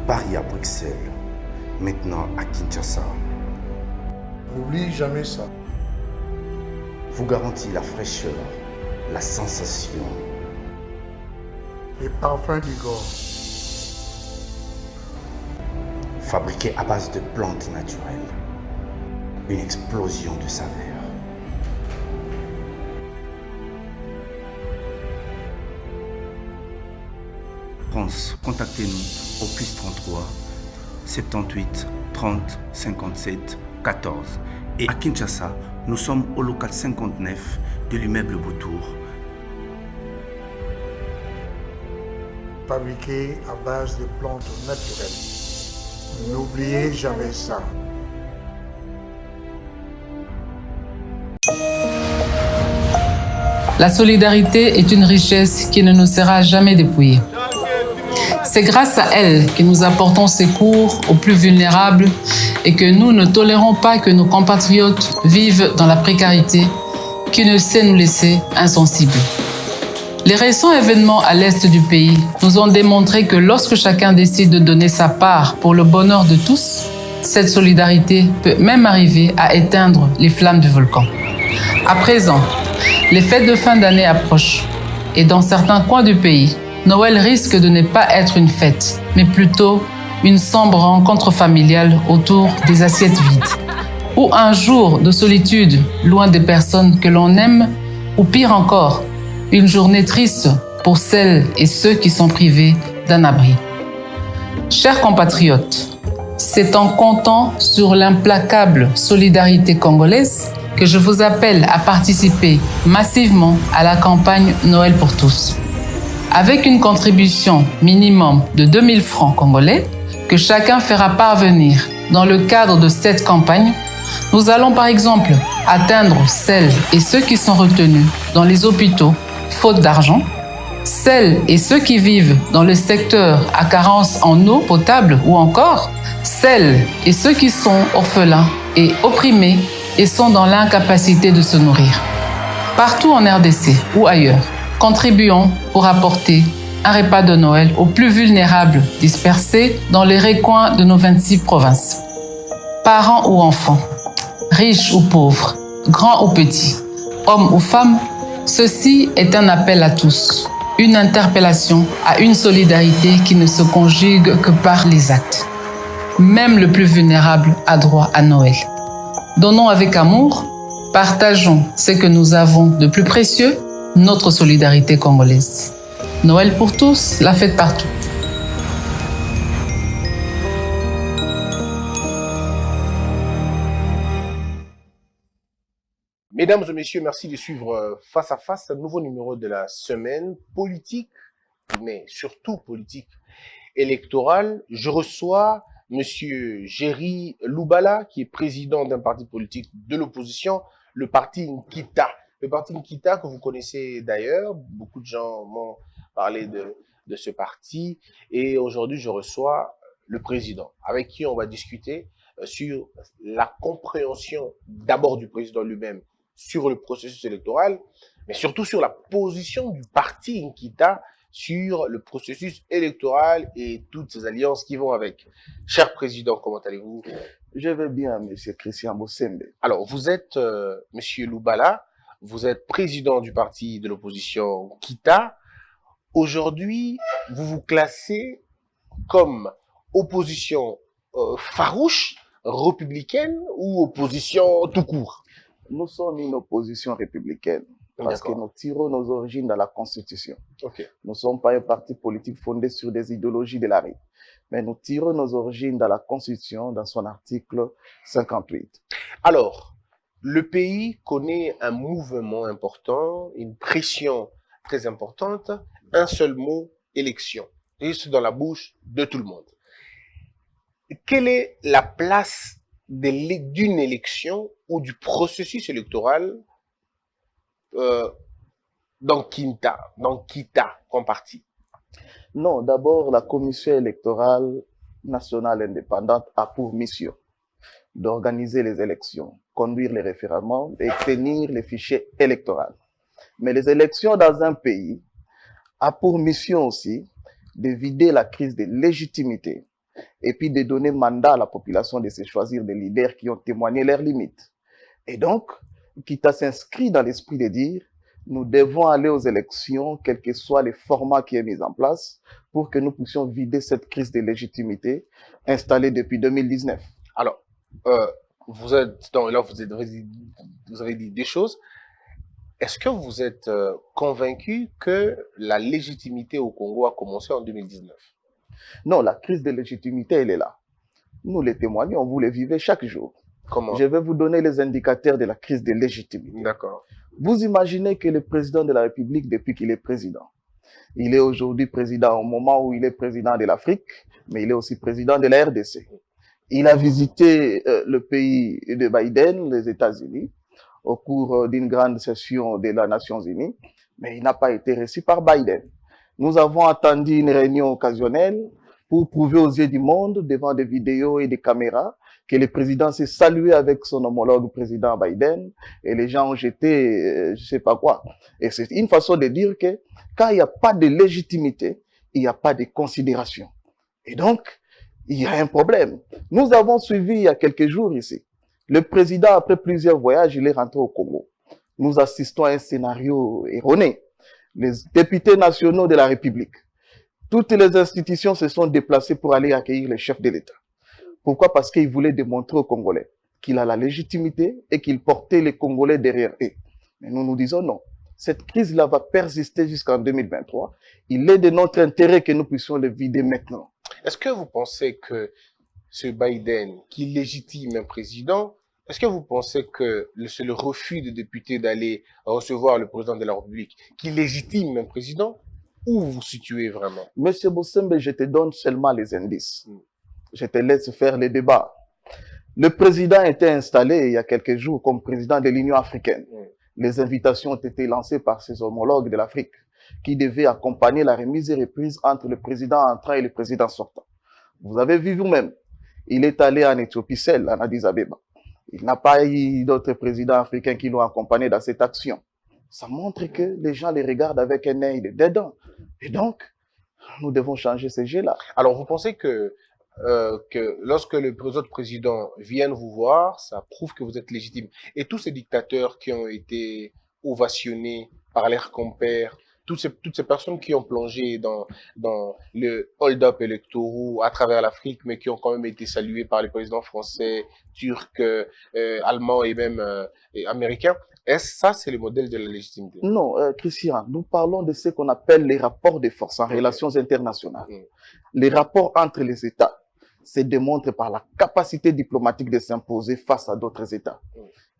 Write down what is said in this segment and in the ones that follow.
Paris à Bruxelles, maintenant à Kinshasa, N'oublie jamais ça. vous garantit la fraîcheur, la sensation, Les parfums d'Igor. fabriqué à base de plantes naturelles. Une explosion de saveurs. France, contactez-nous au +33 78 30 57 14. Et à Kinshasa, nous sommes au local 59 de l'immeuble Boutour. Fabriqué à base de plantes naturelles. N'oubliez jamais ça. La solidarité est une richesse qui ne nous sera jamais dépouillée. C'est grâce à elle que nous apportons secours aux plus vulnérables et que nous ne tolérons pas que nos compatriotes vivent dans la précarité qui ne sait nous laisser insensibles. Les récents événements à l'est du pays nous ont démontré que lorsque chacun décide de donner sa part pour le bonheur de tous, cette solidarité peut même arriver à éteindre les flammes du volcan. À présent, les fêtes de fin d'année approchent et dans certains coins du pays, Noël risque de ne pas être une fête, mais plutôt une sombre rencontre familiale autour des assiettes vides. Ou un jour de solitude loin des personnes que l'on aime, ou pire encore, une journée triste pour celles et ceux qui sont privés d'un abri. Chers compatriotes, c'est en comptant sur l'implacable solidarité congolaise que je vous appelle à participer massivement à la campagne Noël pour tous. Avec une contribution minimum de 2000 francs congolais que chacun fera parvenir dans le cadre de cette campagne, nous allons par exemple atteindre celles et ceux qui sont retenus dans les hôpitaux faute d'argent, celles et ceux qui vivent dans le secteur à carence en eau potable ou encore celles et ceux qui sont orphelins et opprimés et sont dans l'incapacité de se nourrir. Partout en RDC ou ailleurs, contribuons pour apporter un repas de Noël aux plus vulnérables dispersés dans les recoins de nos 26 provinces. Parents ou enfants, riches ou pauvres, grands ou petits, hommes ou femmes, ceci est un appel à tous, une interpellation à une solidarité qui ne se conjugue que par les actes. Même le plus vulnérable a droit à Noël. Donnons avec amour, partageons ce que nous avons de plus précieux, notre solidarité congolaise. Noël pour tous, la fête partout. Mesdames et messieurs, merci de suivre Face à Face, un nouveau numéro de la semaine politique, mais surtout politique électorale. Je reçois Monsieur Géry Loubala, qui est président d'un parti politique de l'opposition, le parti Nkita. Le parti Nkita que vous connaissez d'ailleurs, beaucoup de gens m'ont parlé de ce parti. Et aujourd'hui, je reçois le président, avec qui on va discuter sur la compréhension d'abord du président lui-même sur le processus électoral, mais surtout sur la position du parti Nkita sur le processus électoral et toutes ces alliances qui vont avec. Cher président, comment allez-vous? Je vais bien, monsieur Christian Bossembe. Alors, vous êtes, monsieur Loubala, vous êtes président du parti de l'opposition Nkita. Aujourd'hui, vous vous classez comme opposition farouche, républicaine ou opposition tout court? Nous sommes une opposition républicaine parce que nous tirons nos origines dans la Constitution. Okay. Nous ne sommes pas un parti politique fondé sur des idéologies de la rue, mais nous tirons nos origines dans la Constitution, dans son article 58. Alors, le pays connaît un mouvement important, une pression très importante, un seul mot, élection, juste dans la bouche de tout le monde. Quelle est la place d'une élection ou du processus électoral dans Nkita comme parti? Non, d'abord, la Commission électorale nationale indépendante a pour mission d'organiser les élections, conduire les référendums et tenir les fichiers électoraux. Mais les élections dans un pays a pour mission aussi de vider la crise de légitimité et puis de donner mandat à la population de se choisir des leaders qui ont témoigné leurs limites. Et donc, Kita s'inscrit dans l'esprit de dire, nous devons aller aux élections, quel que soit le format qui est mis en place, pour que nous puissions vider cette crise de légitimité installée depuis 2019. Alors, vous êtes, là, vous avez dit des choses. Est-ce que vous êtes convaincu que la légitimité au Congo a commencé en 2019? Non, la crise de légitimité, elle est là. Nous les témoignons, vous les vivez chaque jour. Comment? Je vais vous donner les indicateurs de la crise de légitimité. D'accord. Vous imaginez que le président de la République, depuis qu'il est président, il est aujourd'hui président au moment où il est président de l'Afrique, mais il est aussi président de la RDC. Il a visité le pays de Biden, les États-Unis, au cours d'une grande session de las Nations Unies, mais il n'a pas été reçu par Biden. Nous avons attendu une réunion occasionnelle pour prouver aux yeux du monde, devant des vidéos et des caméras, que le président s'est salué avec son homologue président Biden, et les gens ont jeté je sais pas quoi. Et c'est une façon de dire que quand il n'y a pas de légitimité, il n'y a pas de considération. Et donc, il y a un problème. Nous avons suivi il y a quelques jours ici. Le président, après plusieurs voyages, il est rentré au Congo. Nous assistons à un scénario erroné. Les députés nationaux de la République, toutes les institutions se sont déplacées pour aller accueillir le chef de l'État. Pourquoi? Parce qu'il voulait démontrer aux Congolais qu'il a la légitimité et qu'il portait les Congolais derrière eux. Mais nous nous disons non. Cette crise-là va persister jusqu'en 2023. Il est de notre intérêt que nous puissions le vider maintenant. Est-ce que vous pensez que ce Biden, qui légitime un président, est-ce que vous pensez que c'est le refus des députés d'aller recevoir le président de la République qui légitime un président? Où vous vous situez vraiment? Monsieur Bossembe, je te donne seulement les indices. Je te laisse faire les débats. Le président était installé il y a quelques jours comme président de l'Union africaine. Les invitations ont été lancées par ses homologues de l'Afrique qui devaient accompagner la remise et reprise entre le président entrant et le président sortant. Vous avez vu vous-même, il est allé en Éthiopie seul, en Addis Abeba. Il n'a pas eu d'autres présidents africains qui l'ont accompagné dans cette action. Ça montre que les gens les regardent avec un œil de dédain. Et donc, nous devons changer ce jeu-là. Alors, vous pensez que lorsque les autres présidents viennent vous voir, ça prouve que vous êtes légitime. Et tous ces dictateurs qui ont été ovationnés par leurs compères, toutes ces personnes qui ont plongé dans le hold-up électoraux à travers l'Afrique, mais qui ont quand même été salués par les présidents français, turcs, allemands et même américains, ça, c'est le modèle de la légitimité? Non, Christian, nous parlons de ce qu'on appelle les rapports de force en relations internationales. Les rapports entre les États se démontrent par la capacité diplomatique de s'imposer face à d'autres États.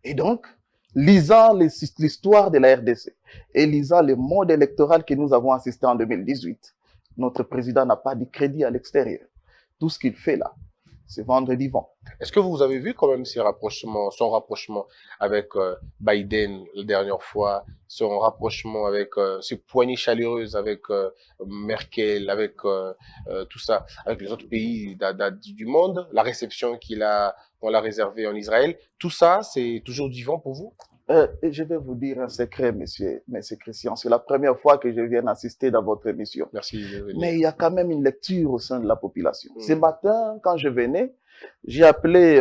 Et donc, lisant l'histoire de la RDC et lisant le mode électoral que nous avons assisté en 2018, notre président n'a pas de crédit à l'extérieur. Tout ce qu'il fait là, c'est vendre du vent. Est-ce que vous avez vu quand même son rapprochement avec Biden la dernière fois, son rapprochement avec ses poignées chaleureuses avec Merkel, avec tout ça, avec les autres pays du monde, la réception qu'on l'a réservée en Israël, tout ça, c'est toujours du vent pour vous? Je vais vous dire un secret, monsieur Christian. C'est la première fois que je viens assister dans votre émission. Merci. Mais il y a quand même une lecture au sein de la population. Ce matin, quand je venais, j'ai appelé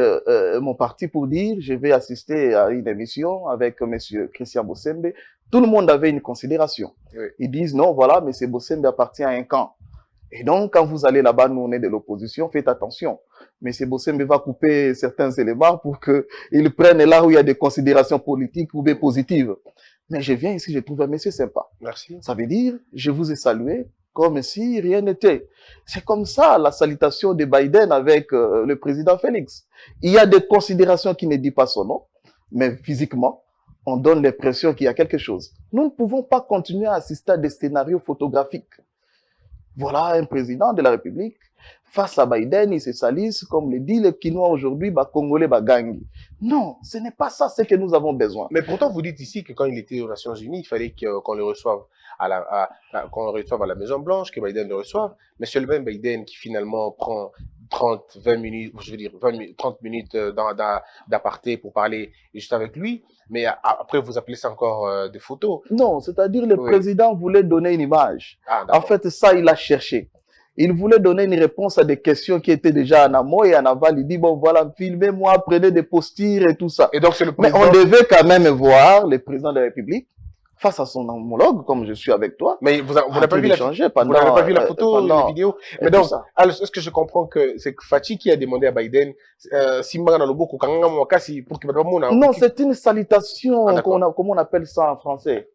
mon parti pour dire je vais assister à une émission avec monsieur Christian Bossembe. Tout le monde avait une considération. Oui. Ils disent non, voilà, monsieur Bossembe appartient à un camp. Et donc, quand vous allez là-bas, nous on est de l'opposition, faites attention. Mais M. Bossembe va couper certains éléments pour qu'ils prennent là où il y a des considérations politiques ou bien positives. Mais je viens ici, je trouve un monsieur sympa. Merci. Ça veut dire, je vous ai salué comme si rien n'était. C'est comme ça la salutation de Biden avec le président Félix. Il y a des considérations qui ne disent pas son nom, mais physiquement, on donne l'impression qu'il y a quelque chose. Nous ne pouvons pas continuer à assister à des scénarios photographiques. Voilà un président de la République, face à Biden, il se salisse, comme le dit le Quinois aujourd'hui, Congolais, Gangi. Non, ce n'est pas ça ce que nous avons besoin. Mais pourtant, vous dites ici que quand il était aux Nations Unies, il fallait qu'on le reçoive qu'on le reçoive à la Maison Blanche, que Biden le reçoive. Mais c'est le même Biden qui finalement prend 30 minutes d'aparté pour parler juste avec lui. Mais après, vous appelez ça encore des photos. Non, c'est-à-dire le président voulait donner une image. En fait, ça, il a cherché. Il voulait donner une réponse à des questions qui étaient déjà en amont et en aval. Il dit, bon, voilà, filmez-moi, prenez des postures et tout ça. Et donc, c'est le Mais président... on devait quand même voir le président de la République face à son homologue, comme je suis avec toi. Mais vous n'avez pas vu la photo, la vidéo. Mais donc, alors, est-ce que je comprends que c'est Fachi qui a demandé à Biden non, c'est une salutation, comment on appelle ça en français?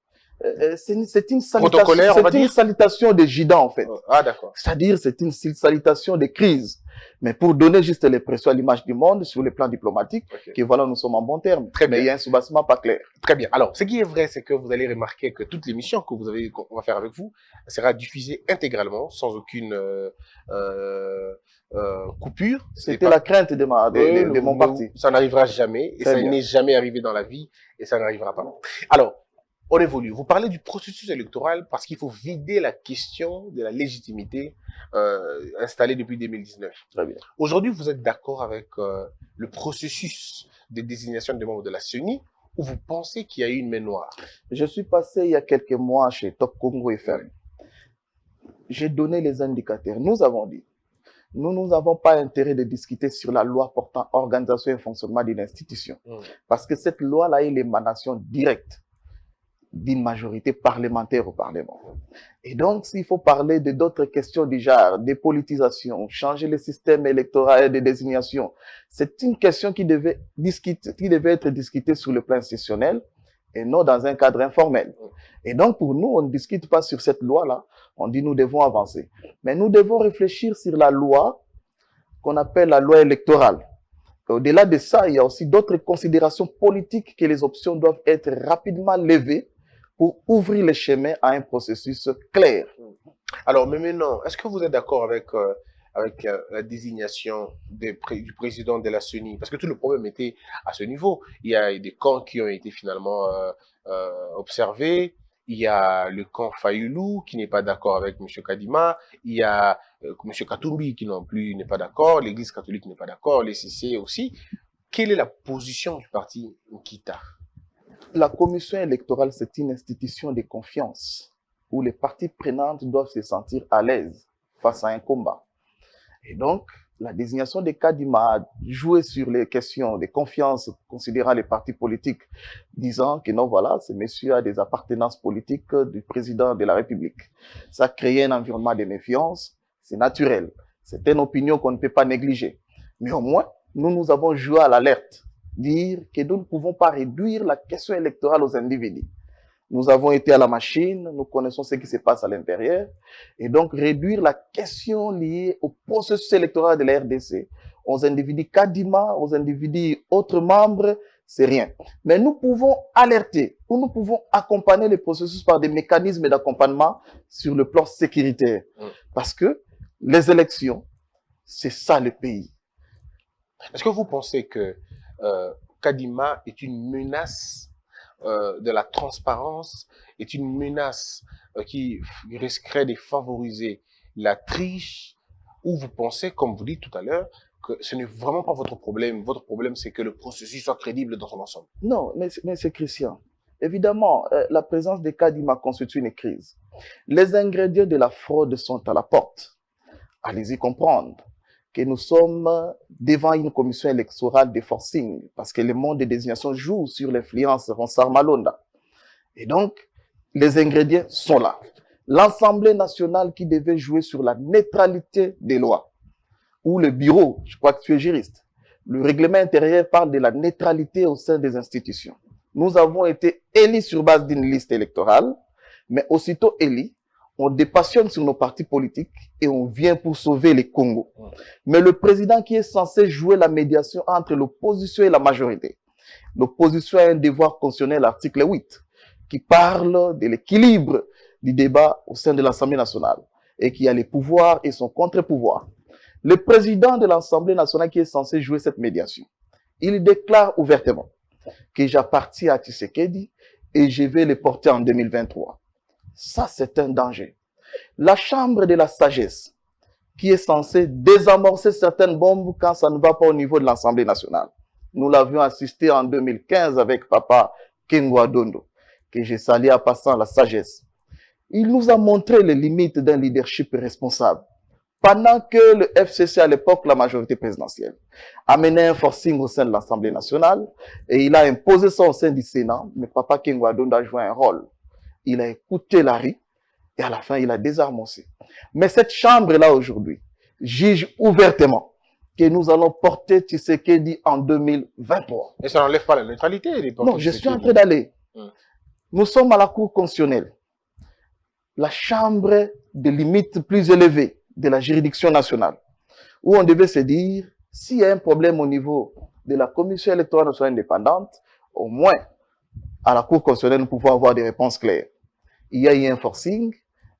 C'est une salutation de Jidan, en fait. Ah, d'accord. C'est-à-dire, c'est une salutation de crise. Mais pour donner juste l'impression à l'image du monde sur le plan diplomatique, que voilà, nous sommes en bon terme. Très bien. Mais il y a un soubassement pas clair. Très bien. Alors, ce qui est vrai, c'est que vous allez remarquer que toute l'émission qu'on va faire avec vous sera diffusée intégralement, sans aucune coupure. C'était la crainte de mon parti. Ça n'arrivera jamais, et ça n'est jamais arrivé dans la vie, et ça n'arrivera pas. Alors, on évolue. Vous parlez du processus électoral parce qu'il faut vider la question de la légitimité installée depuis 2019. Très bien. Aujourd'hui, vous êtes d'accord avec le processus de désignation des membres de la CENI ou vous pensez qu'il y a eu une main noire? Je suis passé il y a quelques mois chez Top Congo FM. J'ai donné les indicateurs. Nous avons dit, nous n'avons pas intérêt de discuter sur la loi portant organisation et fonctionnement d'une institution. Parce que cette loi-là est l'émanation directe d'une majorité parlementaire au Parlement. Et donc, s'il faut parler de d'autres questions du genre, dépolitisation, changer le système électoral de désignation, c'est une question qui devait être discutée sur le plan institutionnel et non dans un cadre informel. Et donc, pour nous, on ne discute pas sur cette loi-là, on dit nous devons avancer. Mais nous devons réfléchir sur la loi qu'on appelle la loi électorale. Au-delà de ça, il y a aussi d'autres considérations politiques que les options doivent être rapidement levées pour ouvrir le chemin à un processus clair. Alors, mais maintenant, est-ce que vous êtes d'accord avec la désignation du président de la CENI? Parce que tout le problème était à ce niveau. Il y a des camps qui ont été finalement observés. Il y a le camp Fayoulou qui n'est pas d'accord avec M. Kadima. Il y a M. Katumbi qui non plus n'est pas d'accord. L'Église catholique n'est pas d'accord. Les CC aussi. Quelle est la position du parti Nkita? La commission électorale, c'est une institution de confiance où les parties prenantes doivent se sentir à l'aise face à un combat. Et donc, la désignation de Kadima a joué sur les questions de confiance, considérant les partis politiques, disant que non, voilà, ce monsieur a des appartenances politiques du président de la République. Ça a créé un environnement de méfiance, c'est naturel. C'est une opinion qu'on ne peut pas négliger. Mais au moins, nous avons joué à l'alerte. Dire que nous ne pouvons pas réduire la question électorale aux individus. Nous avons été à la machine, nous connaissons ce qui se passe à l'intérieur, et donc réduire la question liée au processus électoral de la RDC aux individus Kadima, aux individus autres membres, c'est rien. Mais nous pouvons alerter, ou nous pouvons accompagner le processus par des mécanismes d'accompagnement sur le plan sécuritaire. Parce que les élections, c'est ça le pays. Est-ce que vous pensez que Kadima est une menace de la transparence, est une menace qui risquerait de favoriser la triche, ou vous pensez, comme vous dites tout à l'heure, que ce n'est vraiment pas votre problème. Votre problème, c'est que le processus soit crédible dans son ensemble? Non, mais c'est Christian. Évidemment, la présence de Kadima constitue une crise. Les ingrédients de la fraude sont à la porte. Allez-y comprendre que nous sommes devant une commission électorale de forcing, parce que le monde des désignations joue sur l'influence Ronsard Malonda. Et donc, les ingrédients sont là. L'Assemblée nationale qui devait jouer sur la neutralité des lois, ou le bureau, je crois que tu es juriste, le règlement intérieur parle de la neutralité au sein des institutions. Nous avons été élus sur base d'une liste électorale, mais aussitôt élus, on dépassionne sur nos partis politiques et on vient pour sauver les Congo. Mais le président qui est censé jouer la médiation entre l'opposition et la majorité, l'opposition a un devoir constitutionnel, l'article 8, qui parle de l'équilibre du débat au sein de l'Assemblée nationale et qui a les pouvoirs et son contre-pouvoir. Le président de l'Assemblée nationale qui est censé jouer cette médiation, il déclare ouvertement que j'appartiens à Tshisekedi et je vais le porter en 2023. Ça, c'est un danger. La chambre de la sagesse, qui est censée désamorcer certaines bombes quand ça ne va pas au niveau de l'Assemblée nationale. Nous l'avions assisté en 2015 avec Papa Kengwa Dondo, que j'ai salué en passant la sagesse. Il nous a montré les limites d'un leadership responsable. pendant que le FCC, à l'époque, la majorité présidentielle, a mené un forcing au sein de l'Assemblée nationale et il a imposé ça au sein du Sénat, mais Papa King Wadonda a joué un rôle. Il a écouté Larry et à la fin, il a désarmocé. Mais cette chambre-là, aujourd'hui, juge ouvertement que nous allons porter Tshisekedi en 2023. Et ça n'enlève pas la neutralité. Non, je suis en train d'aller. Nous sommes à la Cour constitutionnelle, la chambre de limite plus élevée de la juridiction nationale, où on devait se dire, s'il y a un problème au niveau de la Commission électorale nationale indépendante, au moins, à la Cour constitutionnelle, nous pouvons avoir des réponses claires. Il y a eu un forcing,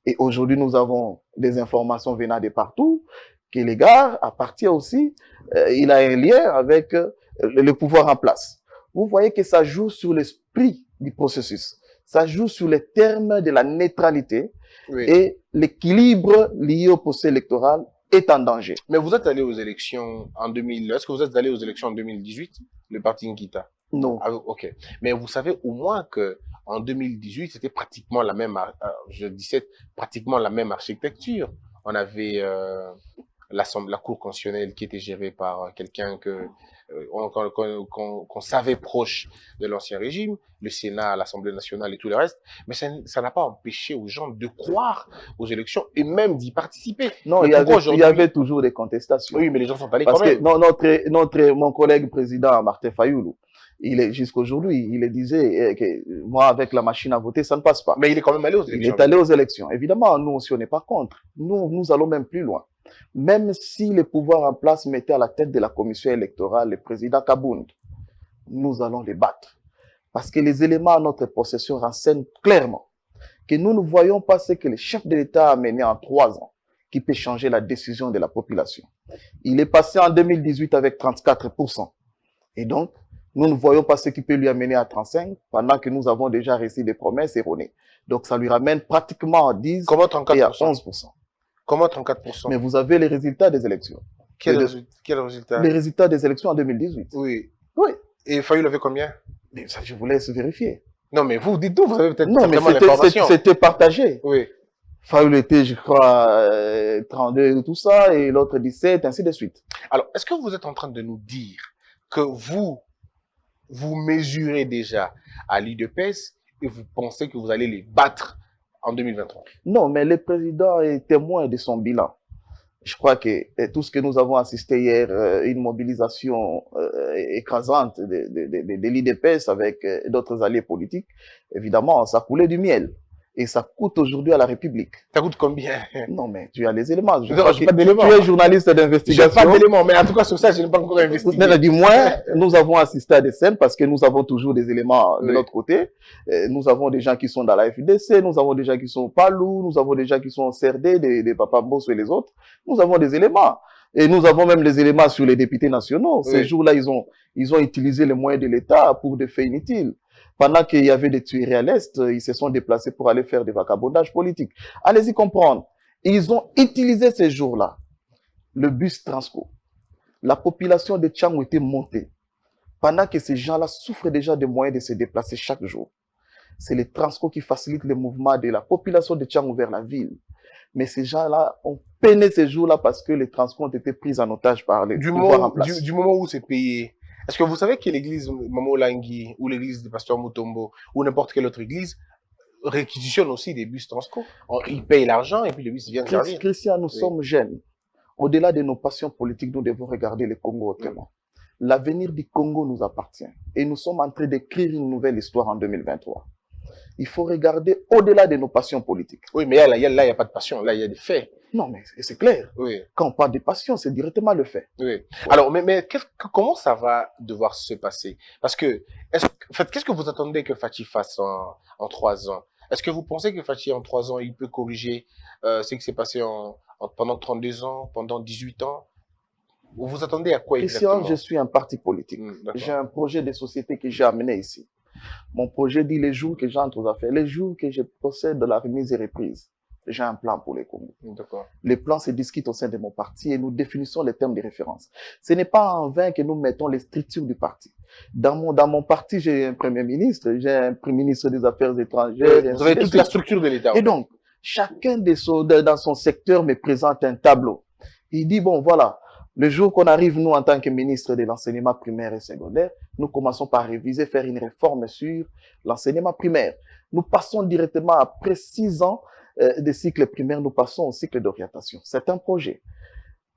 et aujourd'hui, nous avons des informations venant de partout, que l'égard appartient aussi, il a un lien avec le pouvoir en place. Vous voyez que ça joue sur l'esprit du processus. Ça joue sur les termes de la neutralité et l'équilibre lié au processus électoral est en danger. Mais vous êtes allé aux élections en 2000. Est-ce que vous êtes allé aux élections en 2018, le parti Nkita? Non. Ah, ok. Mais vous savez au moins que en 2018, c'était pratiquement la même, pratiquement la même architecture. On avait la Cour constitutionnelle qui était gérée par quelqu'un qu'on savait proche de l'ancien régime, le Sénat, l'Assemblée nationale et tout le reste. Mais ça n'a pas empêché aux gens de croire aux élections et même d'y participer. Non, il y avait toujours des contestations. Oui, mais les gens sont allés parce quand même. Que mon collègue président Martin Fayoulou, jusqu'aujourd'hui, il disait que moi, avec la machine à voter, ça ne passe pas. Mais il est quand même allé aux élections. Il est allé aux élections. Évidemment, nous aussi, on n'est pas contre. Nous allons même plus loin. Même si les pouvoirs en place mettaient à la tête de la commission électorale le président Kabound, nous allons les battre. Parce que les éléments à notre possession renseignent clairement que nous ne voyons pas ce que le chef de l'État a mené en 3 ans qui peut changer la décision de la population. Il est passé en 2018 avec 34%. Et donc, nous ne voyons pas ce qui peut lui amener à 35% pendant que nous avons déjà reçu des promesses erronées. Donc, ça lui ramène pratiquement à 10% et à 11%. Comment 34%? Mais vous avez les résultats des élections. Quel résultat? Les résultats des élections en 2018. Oui. Oui. Et Fayoulou avait combien? Mais ça, je vous laisse vérifier. Non, mais vous dites tout, vous avez peut-être non, mais c'était partagé. Oui. Fayoulou était, je crois, 32 et tout ça, et l'autre 17, ainsi de suite. Alors, est-ce que vous êtes en train de nous dire que vous mesurez déjà à l'UDPS et vous pensez que vous allez les battre en 2023? Non, mais le président est témoin de son bilan. Je crois que tout ce que nous avons assisté hier, une mobilisation écrasante de l'UDPS avec d'autres alliés politiques, évidemment, ça coulait du miel. Et ça coûte aujourd'hui à la République. Ça coûte combien? Non, mais tu as les éléments. Je n'ai pas d'éléments. Tu es journaliste d'investigation. Je n'ai pas d'éléments, mais en tout cas, sur ça, je n'ai pas encore investigué. Du moins, nous avons assisté à des scènes parce que nous avons toujours des éléments de notre côté. Nous avons des gens qui sont dans la FDC, nous avons des gens qui sont au Palou, nous avons des gens qui sont au CRD, des Papa Bosso et les autres. Nous avons des éléments. Et nous avons même les éléments sur les députés nationaux. Ces jours-là, ils ont utilisé les moyens de l'État pour des faits inutiles. Pendant qu'il y avait des tueries à l'Est, ils se sont déplacés pour aller faire des vagabondages politiques. Allez-y comprendre. Ils ont utilisé ces jours-là le bus Transco. La population de Tchangou était montée. Pendant que ces gens-là souffrent déjà des moyens de se déplacer chaque jour. C'est les Transco qui facilitent le mouvement de la population de Tchangou vers la ville. Mais ces gens-là ont peiné ces jours-là parce que les Transco ont été pris en otage par les pouvoirs en place. Du moment où c'est payé, est-ce que vous savez que l'église Mamo Langui ou l'église du pasteur Mutombo ou n'importe quelle autre église réquisitionne aussi des bus Transco? Ils payent l'argent et puis les bus viennent servir. Christian, nous sommes jeunes. Au-delà de nos passions politiques, nous devons regarder le Congo autrement. L'avenir du Congo nous appartient et nous sommes en train d'écrire une nouvelle histoire en 2023. Il faut regarder au-delà de nos passions politiques. Oui, mais là, il n'y a pas de passion. Là, il y a des faits. Non, mais c'est clair. Oui. Quand on parle de passion, c'est directement le fait. Oui. Ouais. Alors, mais comment ça va devoir se passer? Parce que, qu'est-ce que vous attendez que Fachi fasse en 3 ans? Est-ce que vous pensez que Fachi, en 3 ans, il peut corriger ce qui s'est passé pendant 32 ans, pendant 18 ans? Vous attendez à quoi exactement? Christian, je suis un parti politique. J'ai un projet de société que j'ai amené ici. Mon projet dit les jours que j'entre aux affaires, les jours que je possède de la remise et reprise. J'ai un plan pour les Congo. Les plans se discutent au sein de mon parti et nous définissons les termes de référence. Ce n'est pas en vain que nous mettons les structures du parti. Dans mon parti, j'ai un premier ministre, j'ai un premier ministre des Affaires étrangères. Vous avez toute la structure de l'État. Et donc, chacun dans son secteur me présente un tableau. Il dit, bon, voilà, le jour qu'on arrive, nous, en tant que ministre de l'enseignement primaire et secondaire, nous commençons par réviser, faire une réforme sur l'enseignement primaire. Nous passons directement, après 6 ans de cycle primaire, nous passons au cycle d'orientation. C'est un projet.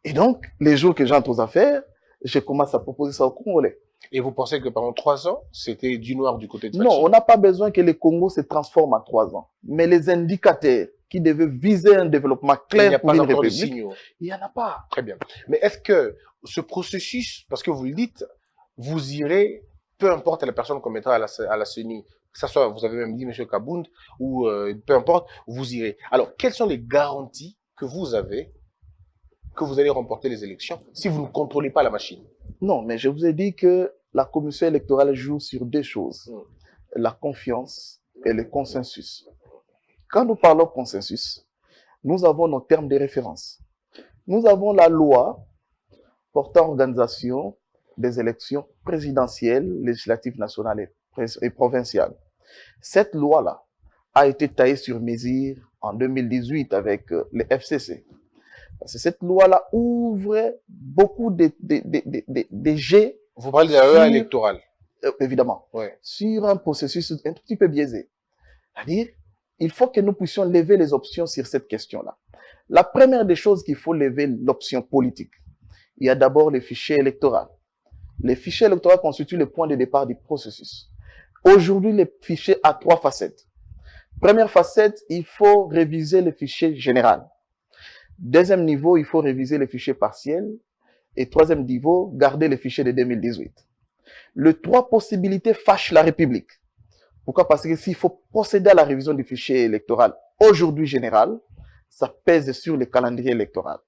Et donc, les jours que j'entre aux affaires, je commence à proposer ça au Congolais. Et vous pensez que pendant 3 ans, c'était du noir du côté de Non, Fachi? on n'a pas besoin que le Congo se transforme en 3 ans. Mais les indicateurs qui devaient viser un développement Il n'y a clair pour pas une encore de république, signaux. il n'y en a pas. Très bien. Mais est-ce que ce processus, parce que vous le dites, vous irez, peu importe la personne qu'on mettra à la CENI, que ce soit, vous avez même dit M. Kabound, ou peu importe, vous irez. Alors, quelles sont les garanties que vous avez que vous allez remporter les élections si vous ne contrôlez pas la machine? Non, mais je vous ai dit que la commission électorale joue sur 2 choses. La confiance et le consensus. Quand nous parlons consensus, nous avons nos termes de référence. Nous avons la loi portant organisation des élections présidentielles, législatives, nationales et provinciales. Cette loi-là a été taillée sur mesure en 2018 avec le FCC. Parce que cette loi-là ouvre beaucoup de jets. Vous parlez de la loi électorale. Évidemment. Ouais. Sur un processus un tout petit peu biaisé. C'est-à-dire, il faut que nous puissions lever les options sur cette question-là. La première des choses qu'il faut lever, l'option politique. Il y a d'abord les fichiers électoraux. Les fichiers électoraux constituent le point de départ du processus. Aujourd'hui, les fichiers ont 3 facettes. Première facette, il faut réviser les fichiers généraux. Deuxième niveau, il faut réviser les fichiers partiels. Et troisième niveau, garder les fichiers de 2018. Les 3 possibilités fâchent la République. Pourquoi? Parce que s'il faut procéder à la révision du fichier électoral aujourd'hui général, ça pèse sur le calendrier électoral.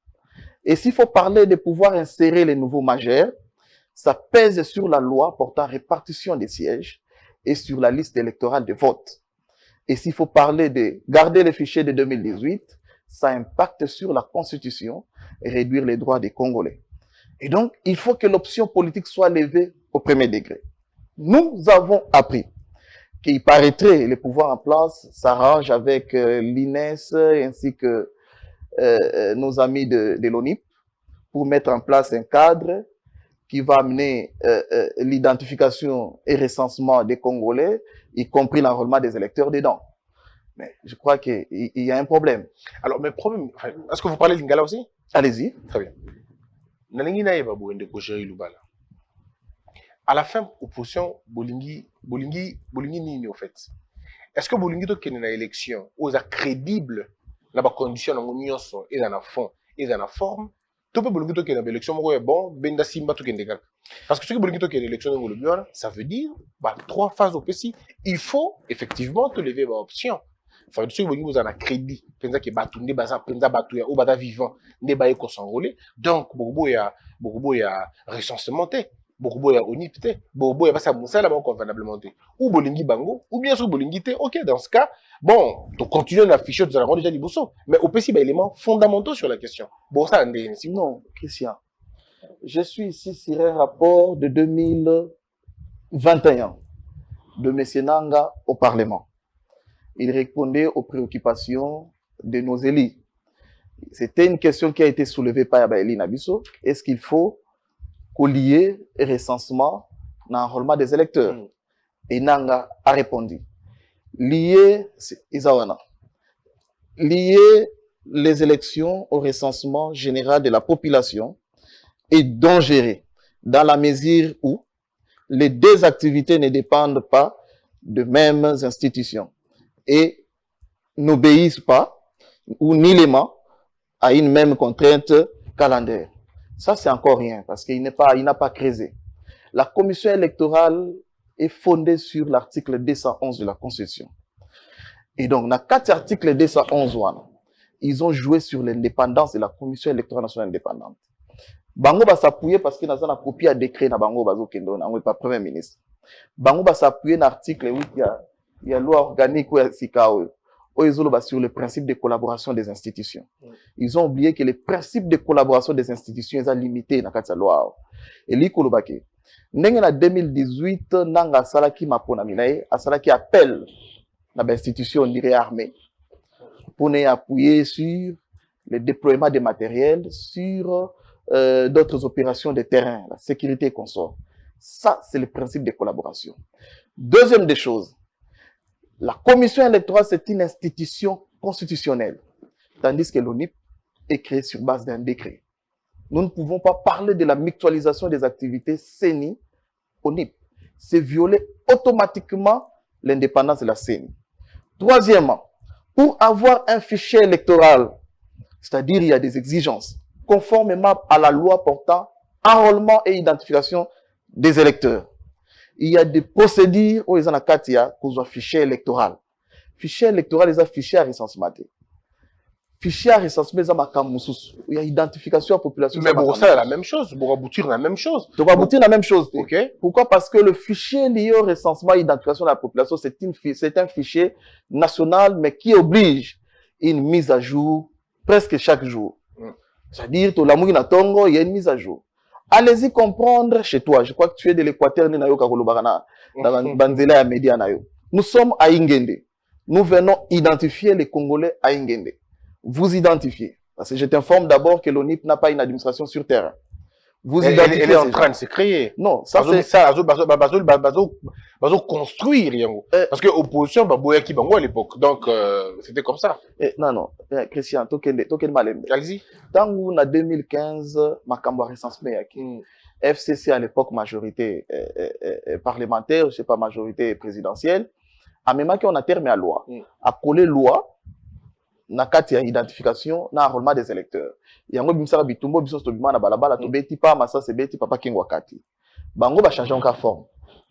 Et s'il faut parler de pouvoir insérer les nouveaux majeurs, ça pèse sur la loi portant répartition des sièges et sur la liste électorale de vote. Et s'il faut parler de garder les fichiers de 2018, ça impacte sur la Constitution et réduire les droits des Congolais. Et donc, il faut que l'option politique soit levée au premier degré. Nous avons appris qu'il paraîtrait les pouvoirs en place s'arrangent avec l'INES ainsi que nos amis de l'ONIP pour mettre en place un cadre qui va amener l'identification et recensement des Congolais, y compris l'enrôlement des électeurs dedans. Mais je crois qu'il y a un problème. Alors, mais problème, est-ce que vous parlez lingala aussi? Allez-y. Très bien. Nalingi na yeba boende ko Chéri Lubala. À la fin, opposition, bolingi nini au fait? Est-ce que bolingi to kene na élection, ou est crédible, na ba condition na nyonso et dans la fond et dans la forme? To pe bolingi to kene na élection moko bon, benda simba to kende kaka. Parce que ce que bolingi to kene élection ngolo biona, ça veut dire 3 phases au PC. Il faut effectivement te lever ba option. Ça veut dire que vous avez un crédit. Pensa que batunde baza pensa batuya ou bata vivant ne ba ko s'enrôler. Donc beaucoup ya recensementé, beaucoup ya onipté, beaucoup ya ça musala ba convenablement. Ou bolingi bango ou bien sûr bolingi té. OK, dans ce cas, bon, tu continues à afficher de la rendre déjà liboso, mais au PC ba éléments fondamentaux sur la question. Bon ça ndé non, Christian. Je suis ici sur un rapport de 2021 de M. Nanga au Parlement. Il répondait aux préoccupations de nos élus. C'était une question qui a été soulevée par Yabaeli Nabiso. Est-ce qu'il faut collier et recensement dans l'enrôlement des électeurs? Et Nanga a répondu. Lier les élections au recensement général de la population est dangereux dans la mesure où les 2 activités ne dépendent pas de mêmes institutions et n'obéissent pas ou nullement à une même contrainte calendaire. Ça, c'est encore rien parce qu'il n'a pas creusé. La commission électorale est fondée sur l'article 211 de la Constitution. Et donc, dans 4 articles 211, ils ont joué sur l'indépendance de la commission électorale nationale indépendante. Bango va s'appuyer parce qu'il y a une copie à décret dans Bango Bazo Kendo, dans pas premier ministre. Bango va s'appuyer dans l'article 8, il y a loi organique ou SIKAO. Ils ont sur le principe de collaboration des institutions. Ils ont oublié que le principe de collaboration des institutions est limité dans cette loi. Et l'Ikolobake. N'engé en 2018, Nanga Salaki Mapona Minae, a Salaki appelle l'institution réarmée pour appuyer sur le déploiement des matériels, sur d'autres opérations de terrain, la sécurité et consorts. Ça, c'est le principe de collaboration. Deuxième des choses, la commission électorale, c'est une institution constitutionnelle, tandis que l'ONIP est créée sur base d'un décret. Nous ne pouvons pas parler de la mutualisation des activités CENI ONIP. C'est violer automatiquement l'indépendance de la CENI. Troisièmement, pour avoir un fichier électoral, c'est-à-dire il y a des exigences, conformément à la loi portant enrôlement et identification des électeurs. Il y a des procédures où ils ont la CATIA pour un fichier électoral. Fichier électoral, ils ont fichier à recensement. Fichier à recensement, ils ont il y a identification à la population. Mais pour ça, la même chose. Pour aboutir à la même chose. Donc, aboutir à la même chose. Ok. Pourquoi? Parce que le fichier lié au recensement et identification de la population, c'est un fichier national, mais qui oblige une mise à jour presque chaque jour. C'est-à-dire, il y a une mise à jour. Allez-y comprendre chez toi. Je crois que tu es de l'Équateur, nous sommes à Ingende. Nous venons identifier les Congolais à Ingende. Vous identifiez. Parce que je t'informe d'abord que l'ONIP n'a pas une administration sur terrain. Vous identifiez. Elle est en train de se créer. Non, ça c'est ça. Bazo construire. Parce que l'opposition, Baboyaki Bango à l'époque. Donc, c'était comme ça. Non. Christian, token malembe. Allez-y. Tant où en 2015, Makambo recensement FCC à l'époque majorité parlementaire, je sais pas majorité présidentielle, a même qu'on a terminé à loi, a collé loi na kati ya identification na enrôlement des électeurs. Yango bimsaka bitumbo biso to bimana balabala to beti pa masa se beti papa kingwa kati. Bango ba changer en forme.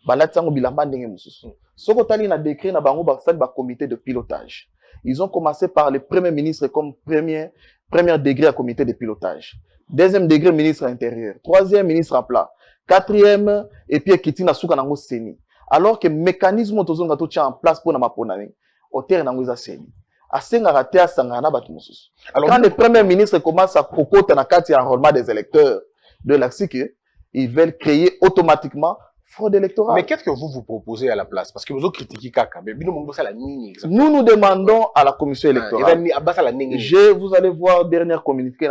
Balati yango bilamba ndenge mususu. Soko tali na décret na bango ba sali ba comité de pilotage. Ils ont commencé par le premier ministre comme premier degré à comité de pilotage. Deuxième degré ministre intérieur, troisième ministre en plat, quatrième et puis kitina suka nango seni. Alors que mécanisme tozonga to tient en place pour na maponani. Au terre nango za seni. Alors, quand le premier ministre commence à cocoter dans le enrôlement des électeurs de l'AXIC, ils veulent créer automatiquement fraude électorale. Mais qu'est-ce que vous proposez à la place? Parce que vous critiquez Kaka. Nous nous demandons à la commission électorale. Vous allez voir dernier communiqué.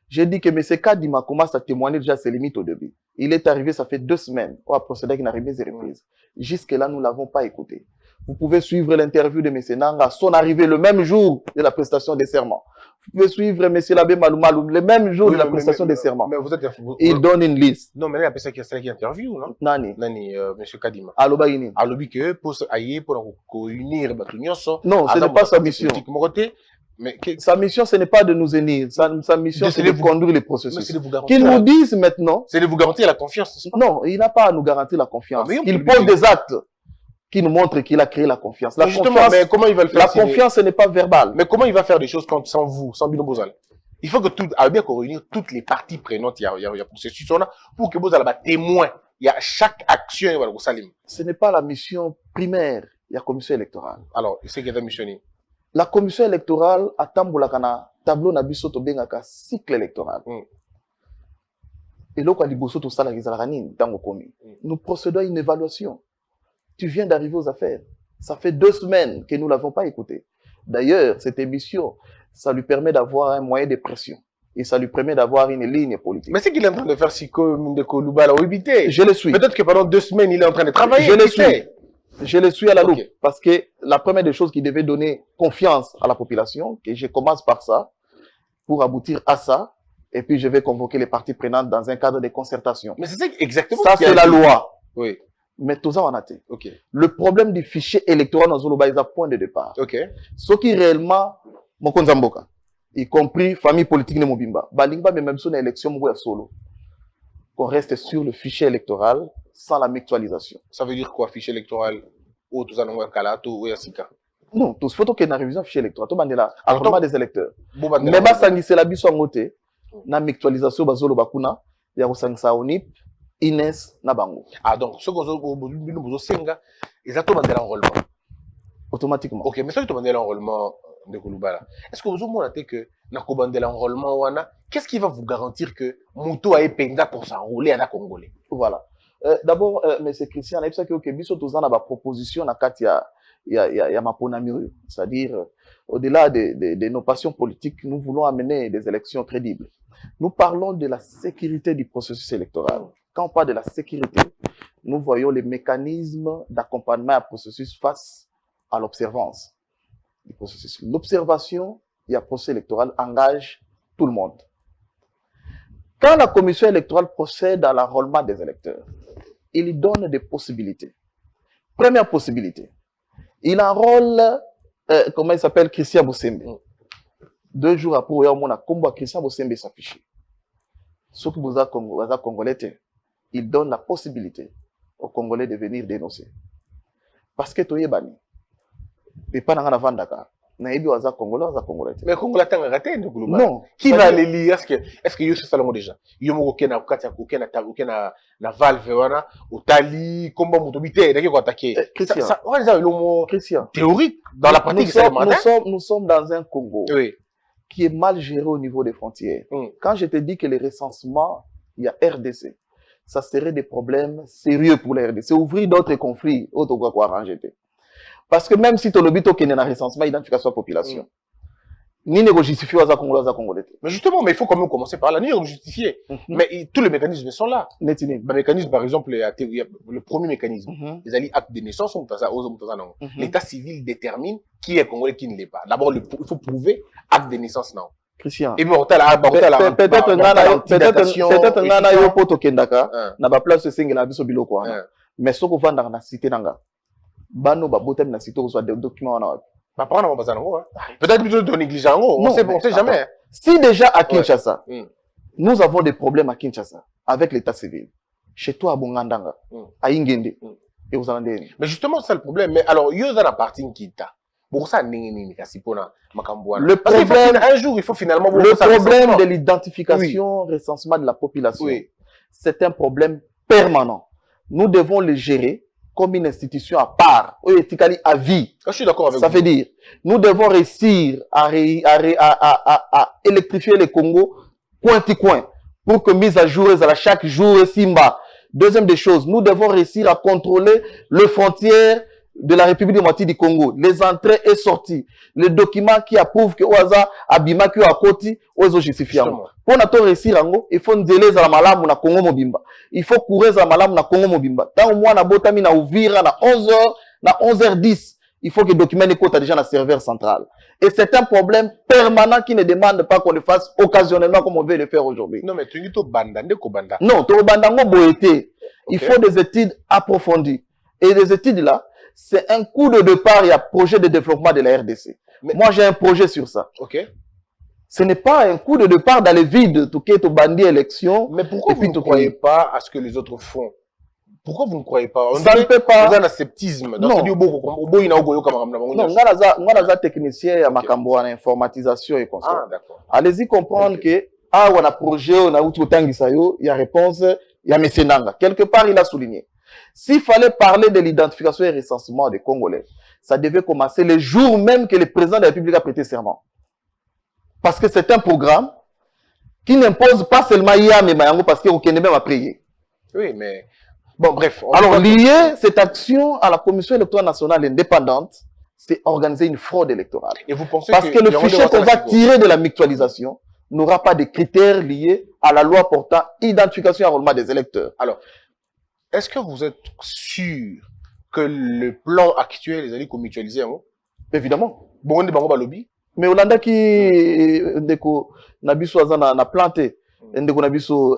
J'ai dit que M. Kadima commence à témoigner déjà ses limites au début. Il est arrivé, ça fait 2 semaines, on a procédé avec une arrivée et reprise. Jusque-là, nous ne l'avons pas écouté. Vous pouvez suivre l'interview de M. Nanga, son arrivée le même jour de la prestation des serments. Vous pouvez suivre M. Labé Maloum le même jour de la prestation des serments. Mais vous êtes... Il donne une liste. Non, mais là, il y a personne qui interview, non? Nani, M. Kadima. Alobaini. Alobi que pour unir, non, ce n'est pas sa mission. Mais sa mission, ce n'est pas de nous unir. Sa mission, c'est de conduire les processus. Qu'il nous dise dise maintenant. C'est de vous garantir la confiance. Non, il n'a pas à nous garantir la confiance. Il pose des actes qui nous montrent qu'il a créé la confiance. La confiance, mais comment il va le faire? La confiance, ce n'est pas verbal. Mais comment il va faire des choses sans vous, sans Bino Bozal? Il faut que bien qu'on réunisse toutes les parties prenantes, il y a processus pour que Bozal soit témoin. Il y a chaque action, ce n'est pas la mission primaire de la commission électorale. Alors, c'est qui est missionné? La commission électorale a tamboulakana tableau na biso to bengaka cycle électoral. Et là, nous procédons à une évaluation. Tu viens d'arriver aux affaires. Ça fait 2 semaines que nous ne l'avons pas écouté. D'ailleurs, cette émission, ça lui permet d'avoir un moyen de pression. Et ça lui permet d'avoir une ligne politique. Mais c'est qu'il est en train de faire Siko Ndekoluba au Ibité. Je le suis. Peut-être que pendant 2 semaines, il est en train de travailler. Je le suis. Je le suis à la loupe. Parce que la première des choses qui devait donner confiance à la population, que je commence par ça, pour aboutir à ça, et puis je vais convoquer les parties prenantes dans un cadre de concertation. Mais c'est exactement ça, c'est la loi. Oui. Mais tout ça, on a été. Ok. Le problème du fichier électoral dans Zoloba est à point de départ. Ok. Ce qui réellement, Mokonzamboka, y compris famille politique de Mobimba, Balingba, mais même sur l'élection, Mouya Solo, qu'on reste sur le fichier électoral sans la mutualisation. Ça veut dire quoi, fichier électoral ou tout ça, ou Yassika? Non, tout ce faut qu'il y ait une révision fichier électoral. Tout le monde est là, enrôlement des électeurs. Mais c'est la biso en côté, na mutualisation, Bazolo Bakuna, il y a aussi ONIP, Inès Nabango. Ah, donc, ce que vous avez ils ont demandé l'enrôlement. Automatiquement. Ok, mais ce que vous demandez l'enrôlement de Kouloubala, est-ce que vous avez demandé que na demandé l'enrôlement, qu'est-ce qui va vous garantir que Mouto a épenda pour s'enrôler à la Congolais? Voilà. D'abord, M. Christian, il y a une proposition dans le cadre de ma c'est-à-dire, au-delà de nos passions politiques, nous voulons amener des élections crédibles. Nous parlons de la sécurité du processus électoral. Quand on parle de la sécurité, nous voyons les mécanismes d'accompagnement à processus face à l'observance du processus. L'observation et le processus électoral engage tout le monde. Quand la commission électorale procède à l'enrôlement des électeurs, il donne des possibilités. Première possibilité, il enrôle, comment il s'appelle, Christian Boussembe. 2 jours après, on a combat Christian Boussembe s'afficher. Ce que vous avez Congolais, il donne la possibilité aux Congolais de venir dénoncer. Parce que tu es banni. Et pas dans la vente Dakar. Mais Congolais t'as raté de global. Non. Qui va les lire? Est-ce que Youssef Salomon déjà? Yomo Okena Okena na valve wana Otali combat motobité d'ailleurs attaquer. Christian. Ça on a le mot Christian. théorique dans la pratique nous sommes dans un Congo. Oui. Qui est mal géré au niveau des frontières. Quand je te dis que les recensements, il y a RDC, ça serait des problèmes sérieux pour la RDC. Ouvrir d'autres conflits, autre quoi arranger. Parce que même si tu as le but qu'il y a un recensement, identification de la population, ni ne justifier aux Congolais. Mais justement, mais il faut quand même commencer par là, ni justifier. Mais tous les mécanismes sont là. Le mécanisme, par exemple, le premier mécanisme, les alliés actes de naissance, l'état civil détermine qui est Congolais, qui ne l'est pas. D'abord, il faut prouver acte de naissance, non. Christian. Et peut-être un nana yo poto kendaka, na ba place singela biso biloko wana. Mais ce qu'on va dans la cité nanga. Bano ba botem na cité reçoit des documents wana. Peut-être plutôt de négligence, on sait jamais. Si déjà à Kinshasa, nous avons des problèmes à Kinshasa avec l'état civil. Chez toi à Bongandanga, à Ingende et aux Andéens. Mais justement c'est le problème. Mais alors yo dans la partie Kita. Pour ça, le problème, un jour, il faut finalement le problème de l'identification, recensement de la population, c'est un problème permanent. Nous devons le gérer comme une institution à part, à vie. Je suis d'accord avec vous. Ça veut dire, nous devons réussir à électrifier le Congo, coin, pour que mise à jour, chaque jour, Simba. Deuxième des choses, nous devons réussir à contrôler les frontières de la République démocratique du Congo, les entrées et sorties, les documents qui approuvent que Oaza Abima qui a côté Oazo justifiant. Pour nous réussir il faut nous délai à la malam na Congo mobimba. Il faut courir à la malam na Congo mobimba. Tant au moins na botami na ouvira na 11h, na 11h10, il faut que le document soit déjà dans le serveur central. Et c'est un problème permanent qui ne demande pas qu'on le fasse occasionnellement comme on veut le faire aujourd'hui. Non mais tu dis to banda ndeko banda. Non, to banda ngo boété. Il faut des études approfondies. Et les études là, c'est un coup de départ, il y a un projet de développement de la RDC. Mais moi, j'ai un projet sur ça. Ok. Ce n'est pas un coup de départ dans le vide, tout qui est au bandit élection. Mais pourquoi vous ne croyez pas à ce que les autres font? Pourquoi vous ne croyez pas? Ça ne peut pas. Vous avez un sceptisme. Non. Non, on a technicien à Makambo, en informatisation et comme ça. Ah, d'accord. Allez-y comprendre que, on a projet, on a outre il y a réponse, il y a mécénanga. Quelque part, il a souligné. S'il fallait parler de l'identification et recensement des Congolais, ça devait commencer le jour même que le président de la République a prêté serment. Parce que c'est un programme qui n'impose pas seulement IA, mais Mayango, parce qu'il y a même à prier. Oui, mais bon, bref. Alors, lier cette action à la Commission électorale nationale indépendante, c'est organiser une fraude électorale. Et vous pensez parce que le fichier qu'on va tirer de la mutualisation n'aura pas de critères liés à la loi portant identification et enrôlement des électeurs. Alors, est-ce que vous êtes sûr que le plan actuel, les alliés mutualisés, évidemment. Bon, on est dans le lobby. Mais Hollanda qui ndeko nabiso azana na planté ndeko nabiso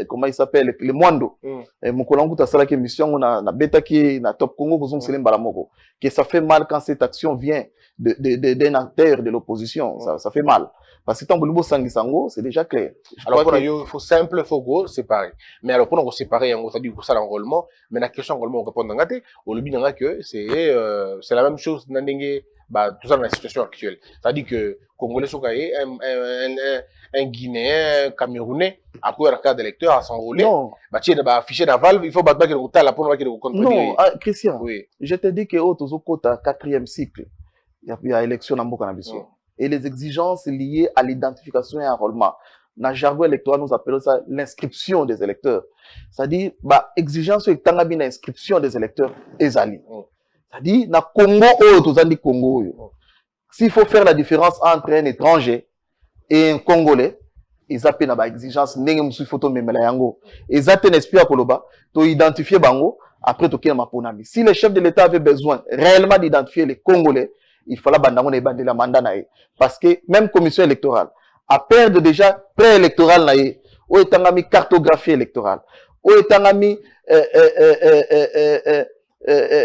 comment il s'appelle le Mwando mukolangu tasala ki mission na beta ki na Top Congo kozong selem balamoko que ça fait mal quand cette action vient d'un acteur de l'opposition. Ça fait mal. Parce que tant que le sangisango, c'est déjà clair. Alors, pour il faut simple, il faut séparer. Mais alors, pour nous séparer, on va dire que ça l'enrôlement, mais la question d'enrôlement, on répond dans la tête. Au lobby, on a que c'est la même chose, tout ça dans la situation actuelle. C'est-à-dire que, Congolais, un Guinéen, un Camerounais, après, un carte d'électeur à s'enrôler. Non. Tu as affiché la valve, il faut battre le route là pour qu'il le contrôle. Non, Christian. Oui. Je te dis que, au Kota, 4e cycle, il y a élection dans Mboko Nabiso. Et les exigences liées à l'identification et à l'enrôlement. Dans le jargon électoral, nous appelons ça l'inscription des électeurs. C'est-à-dire, exigence et l'inscription des électeurs ezali. C'est-à-dire, na Congo, Congo. s'il faut faire la différence entre un étranger et un Congolais, ils appellent une exigence, ils photo même yango. Ils attendent esprit à Koloba, to identifier bango, après to kina maponami. Si le chef de l'État avait besoin réellement d'identifier les Congolais, il fallait bandango et bander la mandat nae. Parce que même commission électorale, à perdre déjà préélectoral nae, ou etangami cartographie électorale, ou etangami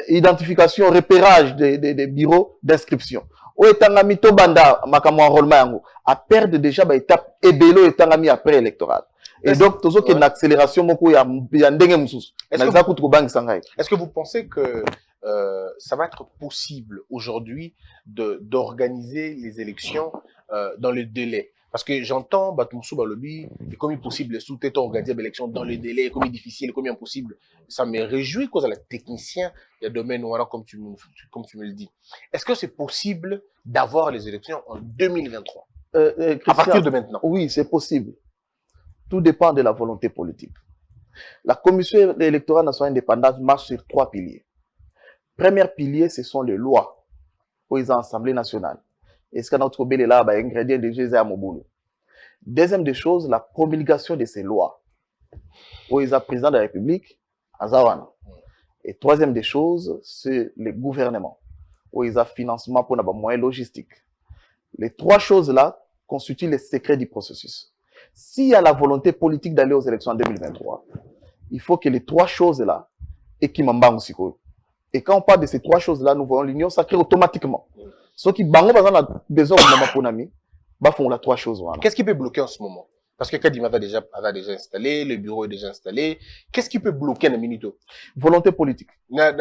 identification, repérage des bureaux d'inscription. Ou etangami to banda makamo enrôlement yango. À perdre déjà bah étape ebelo etangami après électoral. Et donc toujours qu'il y a une accélération beaucoup ya ndenge mususu. Est-ce que vous pensez que ça va être possible aujourd'hui d'organiser les élections dans le délai? Parce que j'entends Batumsou Balobi, et comme il est possible, sous-tête organiser l'élection dans le délai, comme il est difficile, comme il est impossible. Ça me réjouit cause à la technicien, il y a domaine voilà, comme tu me le dis. Est-ce que c'est possible d'avoir les élections en 2023 à partir de maintenant? Oui, c'est possible. Tout dépend de la volonté politique. La commission électorale nationale indépendante marche sur 3 piliers. Premier pilier, ce sont les lois aux assemblées nationales. Est-ce qu'on a trouvé là, ingrédients de Jésus à Moboulou? Deuxième des choses, la promulgation de ces lois. Où il y a président de la République, Azawana. Et troisième des choses, c'est le gouvernement. Où il y a financement pour les moyens logistiques. Les 3 choses-là constituent les secrets du processus. S'il y a la volonté politique d'aller aux élections en 2023, il faut que les 3 choses-là, et qui m'embangent aussi. Et quand on parle de ces 3 choses-là, nous voyons l'union sacrée automatiquement. Ceux qui ont besoin de Maponami, font les 3 choses. Qu'est-ce qui peut bloquer en ce moment? Parce que Kadima a déjà installé, le bureau est déjà installé. Qu'est-ce qui peut bloquer dans Minito? Volonté politique. Na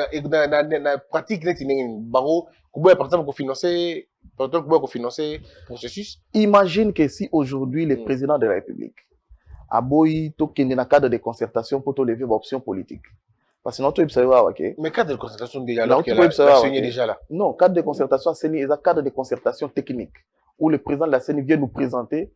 pratique, par exemple, financer le processus. Imagine que si aujourd'hui le président de la République a boy token dans le cadre de concertation pour lever l'option politique. Parce que notre observateur, ok. Mais cadre de concertation déjà là, déjà là. Non, cadre de concertation, c'est un cadre de concertation technique où le président de la CENI vient nous présenter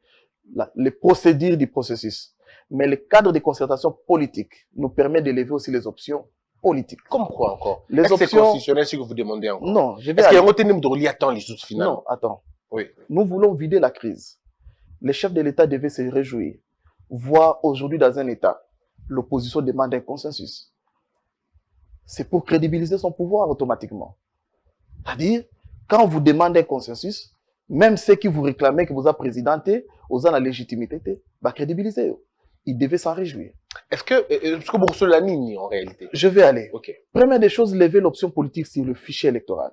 les procédures du processus. Mais le cadre de concertation politique nous permet de lever aussi les options politiques. Comme quoi encore? Les options. C'est constitutionnel si vous demandez encore. Non, je vais. Est-ce qu'il y a un thème de reliatant les sources finales? Non, attends. Oui. Nous voulons vider la crise. Les chefs de l'État devaient se réjouir. Voir aujourd'hui dans un État, l'opposition demande un consensus. C'est pour crédibiliser son pouvoir automatiquement. C'est-à-dire, quand on vous demande un consensus, même ceux qui vous réclamaient que vous avez présidenté, vous avez la légitimité, bah crédibiliser. Ils devaient s'en réjouir. Est-ce que vous recevez la ligne en réalité? Je vais aller. Ok. Première des choses, lever l'option politique sur le fichier électoral.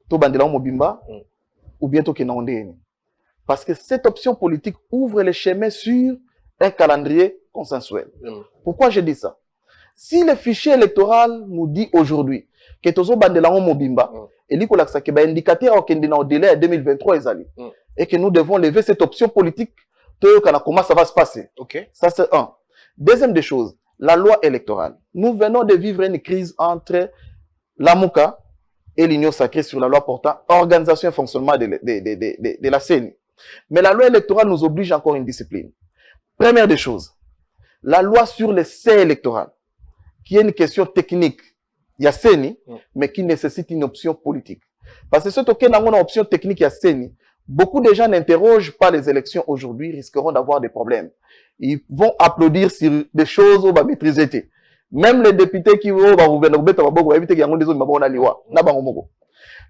To bandela mobimba ou bien to kenondeni. Parce que cette option politique ouvre les chemins sur un calendrier consensuel. Pourquoi je dis ça? Si le fichier électoral nous dit aujourd'hui que tozo bandela mobimba et liko laksa ke ba indicateur au délai à 2023 ezali et que nous devons lever cette option politique comment ça va se passer. Okay. Ça c'est un. Deuxième des choses, la loi électorale. Nous venons de vivre une crise entre l'AMUCA et l'Union sacrée sur la loi portant organisation et fonctionnement de la CENI. Mais la loi électorale nous oblige encore une discipline. Première des choses, la loi sur les CEI électorales, qui est une question technique. Il y a CENI, mais qui nécessite une option politique. Parce que ce token a une option technique, il y a CENI. Beaucoup de gens n'interrogent pas les élections aujourd'hui, risqueront d'avoir des problèmes. Ils vont applaudir sur des choses où on va maîtriser. Même les députés qui vont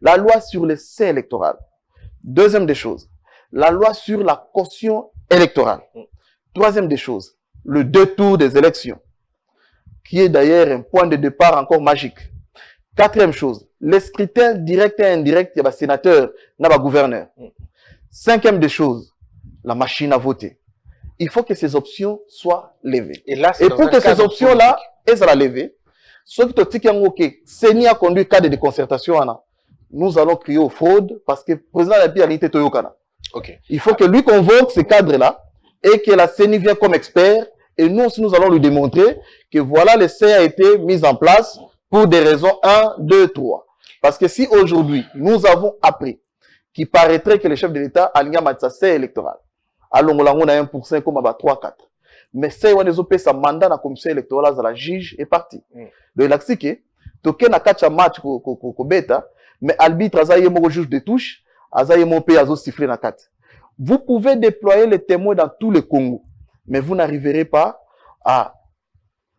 la loi sur les CEI électorales. Deuxième des choses, la loi sur la caution électorale. Troisième des choses, le 2 tours des élections, qui est d'ailleurs un point de départ encore magique. Quatrième chose, les scrutins directs et indirects, il y a des sénateurs, il y a des gouverneurs. Cinquième des choses, la machine à voter. Il faut que ces options soient levées. Et pour que ces options-là, elles soient levées, ceux qui ont dit que CENI a conduit le cadre de concertation, nous allons crier aux fraudes parce que le président de la République a été Toyokana. Okay. Il faut que lui convoque ces cadres-là et que la CENI vienne comme expert. Et nous aussi, nous allons lui démontrer que voilà, le CEI a été mis en place pour des raisons 1, 2, 3. Parce que si aujourd'hui, nous avons appris qu'il paraîtrait que le chef de l'État a ligné sa CEI électorale, alors on a 1% comme à 3, 4. Mais CEI a des sa mandat dans la commission électorale, la juge est parti. Donc, il a dit que, token a 4 match ko beta, Mais arbitre, azaye mon juge de touche, azaye mon pays azo siffler na carte. Vous pouvez déployer les témoins dans tout le Congo, mais vous n'arriverez pas à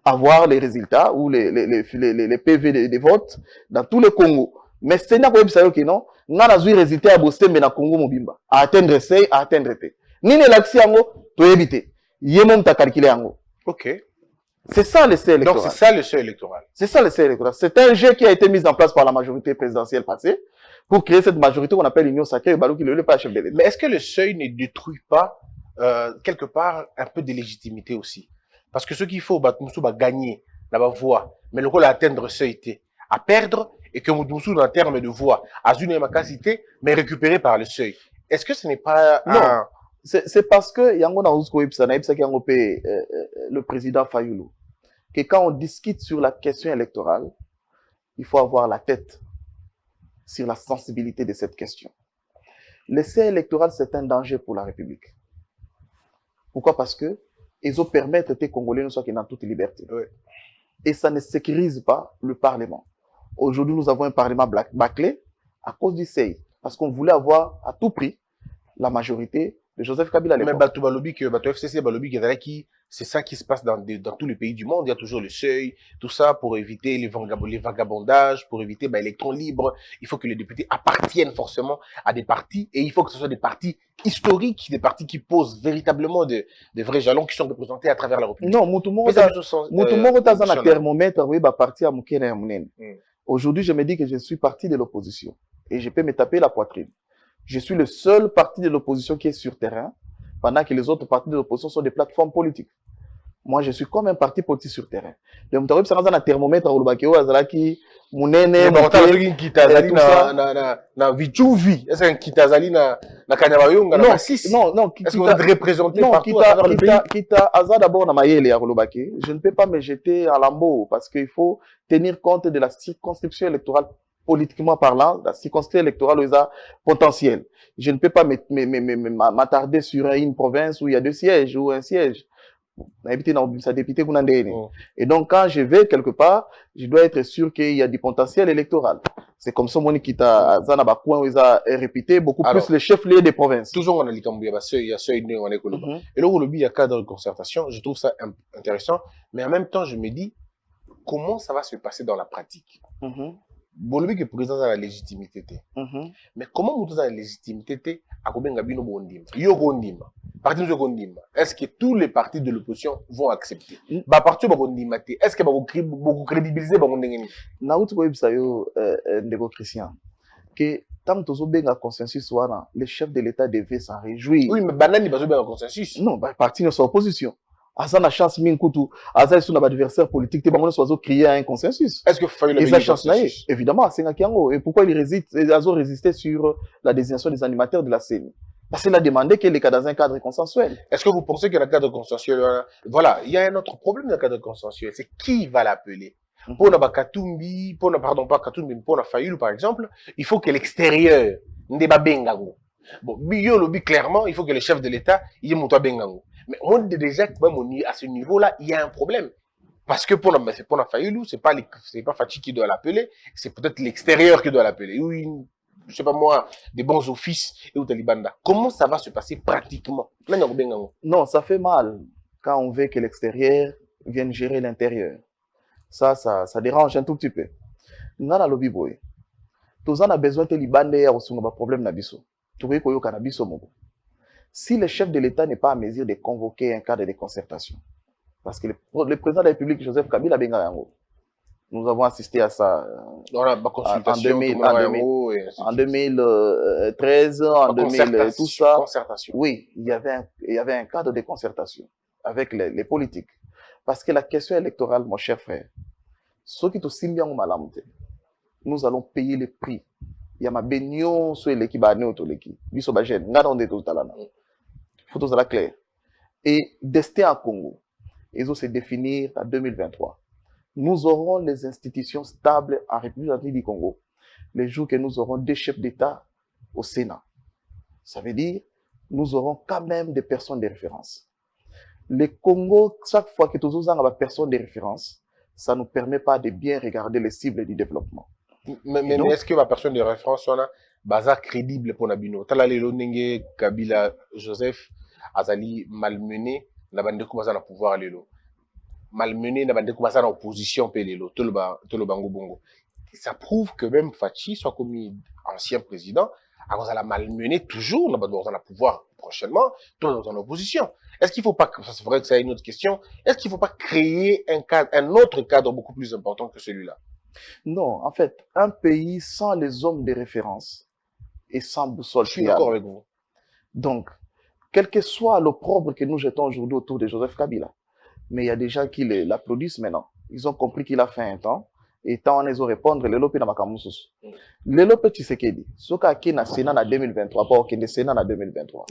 avoir les résultats ou les PV des votes dans tout le Congo. Mais c'est n'a pas ça que non, n'a pas eu résultat à bosser mais na Congo mobimba, à atteindre c'est, à atteindre te. Ni ne l'accès ango, to éviter. Yemom ta calculer ango. Ok. C'est ça le seuil électoral. Donc c'est ça le seuil électoral. C'est ça le seuil électoral. C'est un jeu qui a été mis en place par la majorité présidentielle passée pour créer cette majorité qu'on appelle l'Union sacrée et Balou qui le pas chef de l'État. Mais est-ce que le seuil ne détruit pas quelque part un peu de légitimité aussi? Parce que ce qu'il faut, Mousou va gagner la voix, mais le rôle à atteindre le seuil à perdre et que Mousou en termes de voix a une capacité mais récupéré par le seuil. Est-ce que ce n'est pas non, c'est parce que Yango na Ousko Ipsa qui a le président Fayoulou que quand on discute sur la question électorale, il faut avoir la tête sur la sensibilité de cette question. Le seuil électoral, c'est un danger pour la République. Pourquoi? Parce que ils ont permettre que les Congolais ne soient que dans toute liberté. Oui. Et ça ne sécurise pas le Parlement. Aujourd'hui, nous avons un Parlement bâclé à cause du seuil. Parce qu'on voulait avoir à tout prix la majorité de Joseph Kabila à l'époque. Mais Batou Balobi, FCC Balobi, c'est ça qui se passe dans tous les pays du monde. Il y a toujours le seuil, tout ça pour éviter les vagabondages, pour éviter l'électron libre. Il faut que les députés appartiennent forcément à des partis et il faut que ce soit des partis historiques, des partis qui posent véritablement des vrais jalons qui sont représentés à travers la République. Non, Moutoumoro Tazan a thermomètre, oui, parti à Moukene et Mounen. Aujourd'hui, je me dis que je suis parti de l'opposition et je peux me taper la poitrine. Je suis le seul parti de l'opposition qui est sur terrain, pendant que les autres partis de l'opposition sont des plateformes politiques. Moi, je suis comme un parti politique sur terrain. Donc, tu as un thermomètre au Lubakeo, Azalaki, Mounene, Moutazali, Kitazali, na Vichuvi. Est-ce qu'un Kitazali, na Kanyabayonga, na Massis? Non, non. Est-ce que vous êtes représenté partout à travers le pays? Kita Azad d'abord na Mayele à Lubake. Je ne peux pas me jeter à lambeau parce qu'il faut tenir compte de la circonscription électorale politiquement parlant, la circonscription électorale est potentielle. Je ne peux pas m'attarder sur une province où il y a 2 sièges ou un siège. Et donc, quand je vais quelque part, je dois être sûr qu'il y a du potentiel électoral. C'est comme ça, Moni Kita Zanaba Coin, où ils ont répété beaucoup plus les chefs-lieux des provinces. Toujours, on a dit qu'il y a seuil on est connu. Et là, il y a cadre de concertation. Je trouve ça intéressant. Mais en même temps, je me dis, comment ça va se passer dans la pratique? Bolobi que président a la légitimité. Mais comment vous avez la légitimité à combien Gabino Bondima? Yo Bondima. Parti de Bondima. Est-ce que tous les partis de l'opposition vont accepter? Bah, parti de Bondima. Est-ce que vous crédibilisez Bondima? Naout Boibsayo, Ndego Christian. Que tant que vous avez un consensus, les chefs de l'État devaient s'en réjouir. Oui, mais Banani n'a pas un consensus. Non, bah, parti de son opposition. Asa na chance Minkoutou, Asa son adversaire politique, te bango soit créer un consensus. Est-ce que Fayoulou a chance là? Évidemment, c'est Ngakiango. Et pourquoi il a résisté sur la désignation des animateurs de la CENI? Parce qu'il a demandé qu'il est dans un cadre consensuel. Est-ce que vous pensez que le cadre consensuel, voilà, il y a un autre problème dans le cadre consensuel, c'est qui va l'appeler? Pour na Katumbi, pardon, pas Katumbi, pour na Fayoulou par exemple, il faut que l'extérieur n'deba bengango. Bon, biologie clairement, il faut que le chef de l'État y ait monté bengango. Mais on dit déjà à ce niveau-là, il y a un problème. Parce que pour la Fayoulou, c'est pas Fatih qui doit l'appeler, c'est peut-être l'extérieur qui doit l'appeler. Ou je sais pas moi, des bons offices et ou Talibanda. Comment ça va se passer pratiquement? Non, ça fait mal quand on veut que l'extérieur vienne gérer l'intérieur. Ça dérange un tout petit peu. Nous avons lobby boy. Tous on a besoin de Talibanda et on a un problème nabiso. Tout le monde cannabis au Mogo. Si le chef de l'État n'est pas à mesure de convoquer un cadre de concertation, parce que le président de la République, Joseph Kabila, nous avons assisté à ça en 2013, en 2000, tout ça. Oui, il y avait un cadre de concertation avec les politiques. Parce que la question électorale, mon cher frère, ceux qui sont bien nous allons payer le prix. Il y a ma bénion sur l'équipe à nous, l'équipe. Il faut que ça clair. Et destin à Congo, ils vont se définir en 2023. Nous aurons les institutions stables en République du Congo les jours que nous aurons 2 chefs d'État au Sénat. Ça veut dire nous aurons quand même des personnes de référence. Le Congo, chaque fois que nous avons des personnes de référence, ça ne nous permet pas de bien regarder les cibles du développement. Mais est-ce que ma personne de référence on a baza crédible pour Nabino? Tala lelo nenge Kabila Joseph azali malmené na bande ko baza na pouvoir lelo. Malmené na bande ko baza na opposition pe lelo. Tolo bango bongo. Ça prouve que même Fachi soit commis ancien président, à la malmené toujours na bande dans la pouvoir prochainement, tout dans l'opposition. Est-ce qu'il faut pas, c'est vrai que c'est une autre question, est-ce qu'il faut pas créer un autre cadre beaucoup plus important que celui-là? Non, en fait, un pays sans les hommes de référence et sans boussole. Je suis d'accord avec vous. Donc, quel que soit l'opprobre que nous jetons aujourd'hui autour de Joseph Kabila, mais il y a des gens qui l'applaudissent maintenant. Ils ont compris qu'il a fait un temps, et tant on les a répondre, le lope na makamusus. Le lope Tshisekedi, soka ki na Sénat en 2023, pas ok, le Sénat en 2023.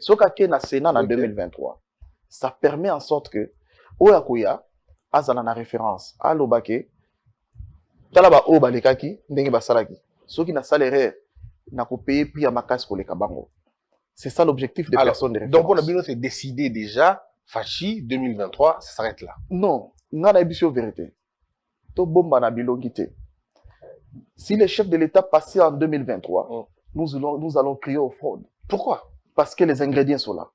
Soka ki na Sénat en 2023, ça permet en sorte que, Oyakuya, azala na référence, à l'obake, talaba o balekaki, ndenge basalaki. Soki na salaire, na ko payer puis à makas ko leka bango. C'est ça l'objectif des personnes de référence. Donc, on a bien décidé déjà, Fachi 2023, ça s'arrête là. Non, n'a pas de vérité. To bomba na bilongité. Si les chefs de l'État passaient en 2023, nous allons crier aux fraudes. Pourquoi? Parce que les ingrédients sont là.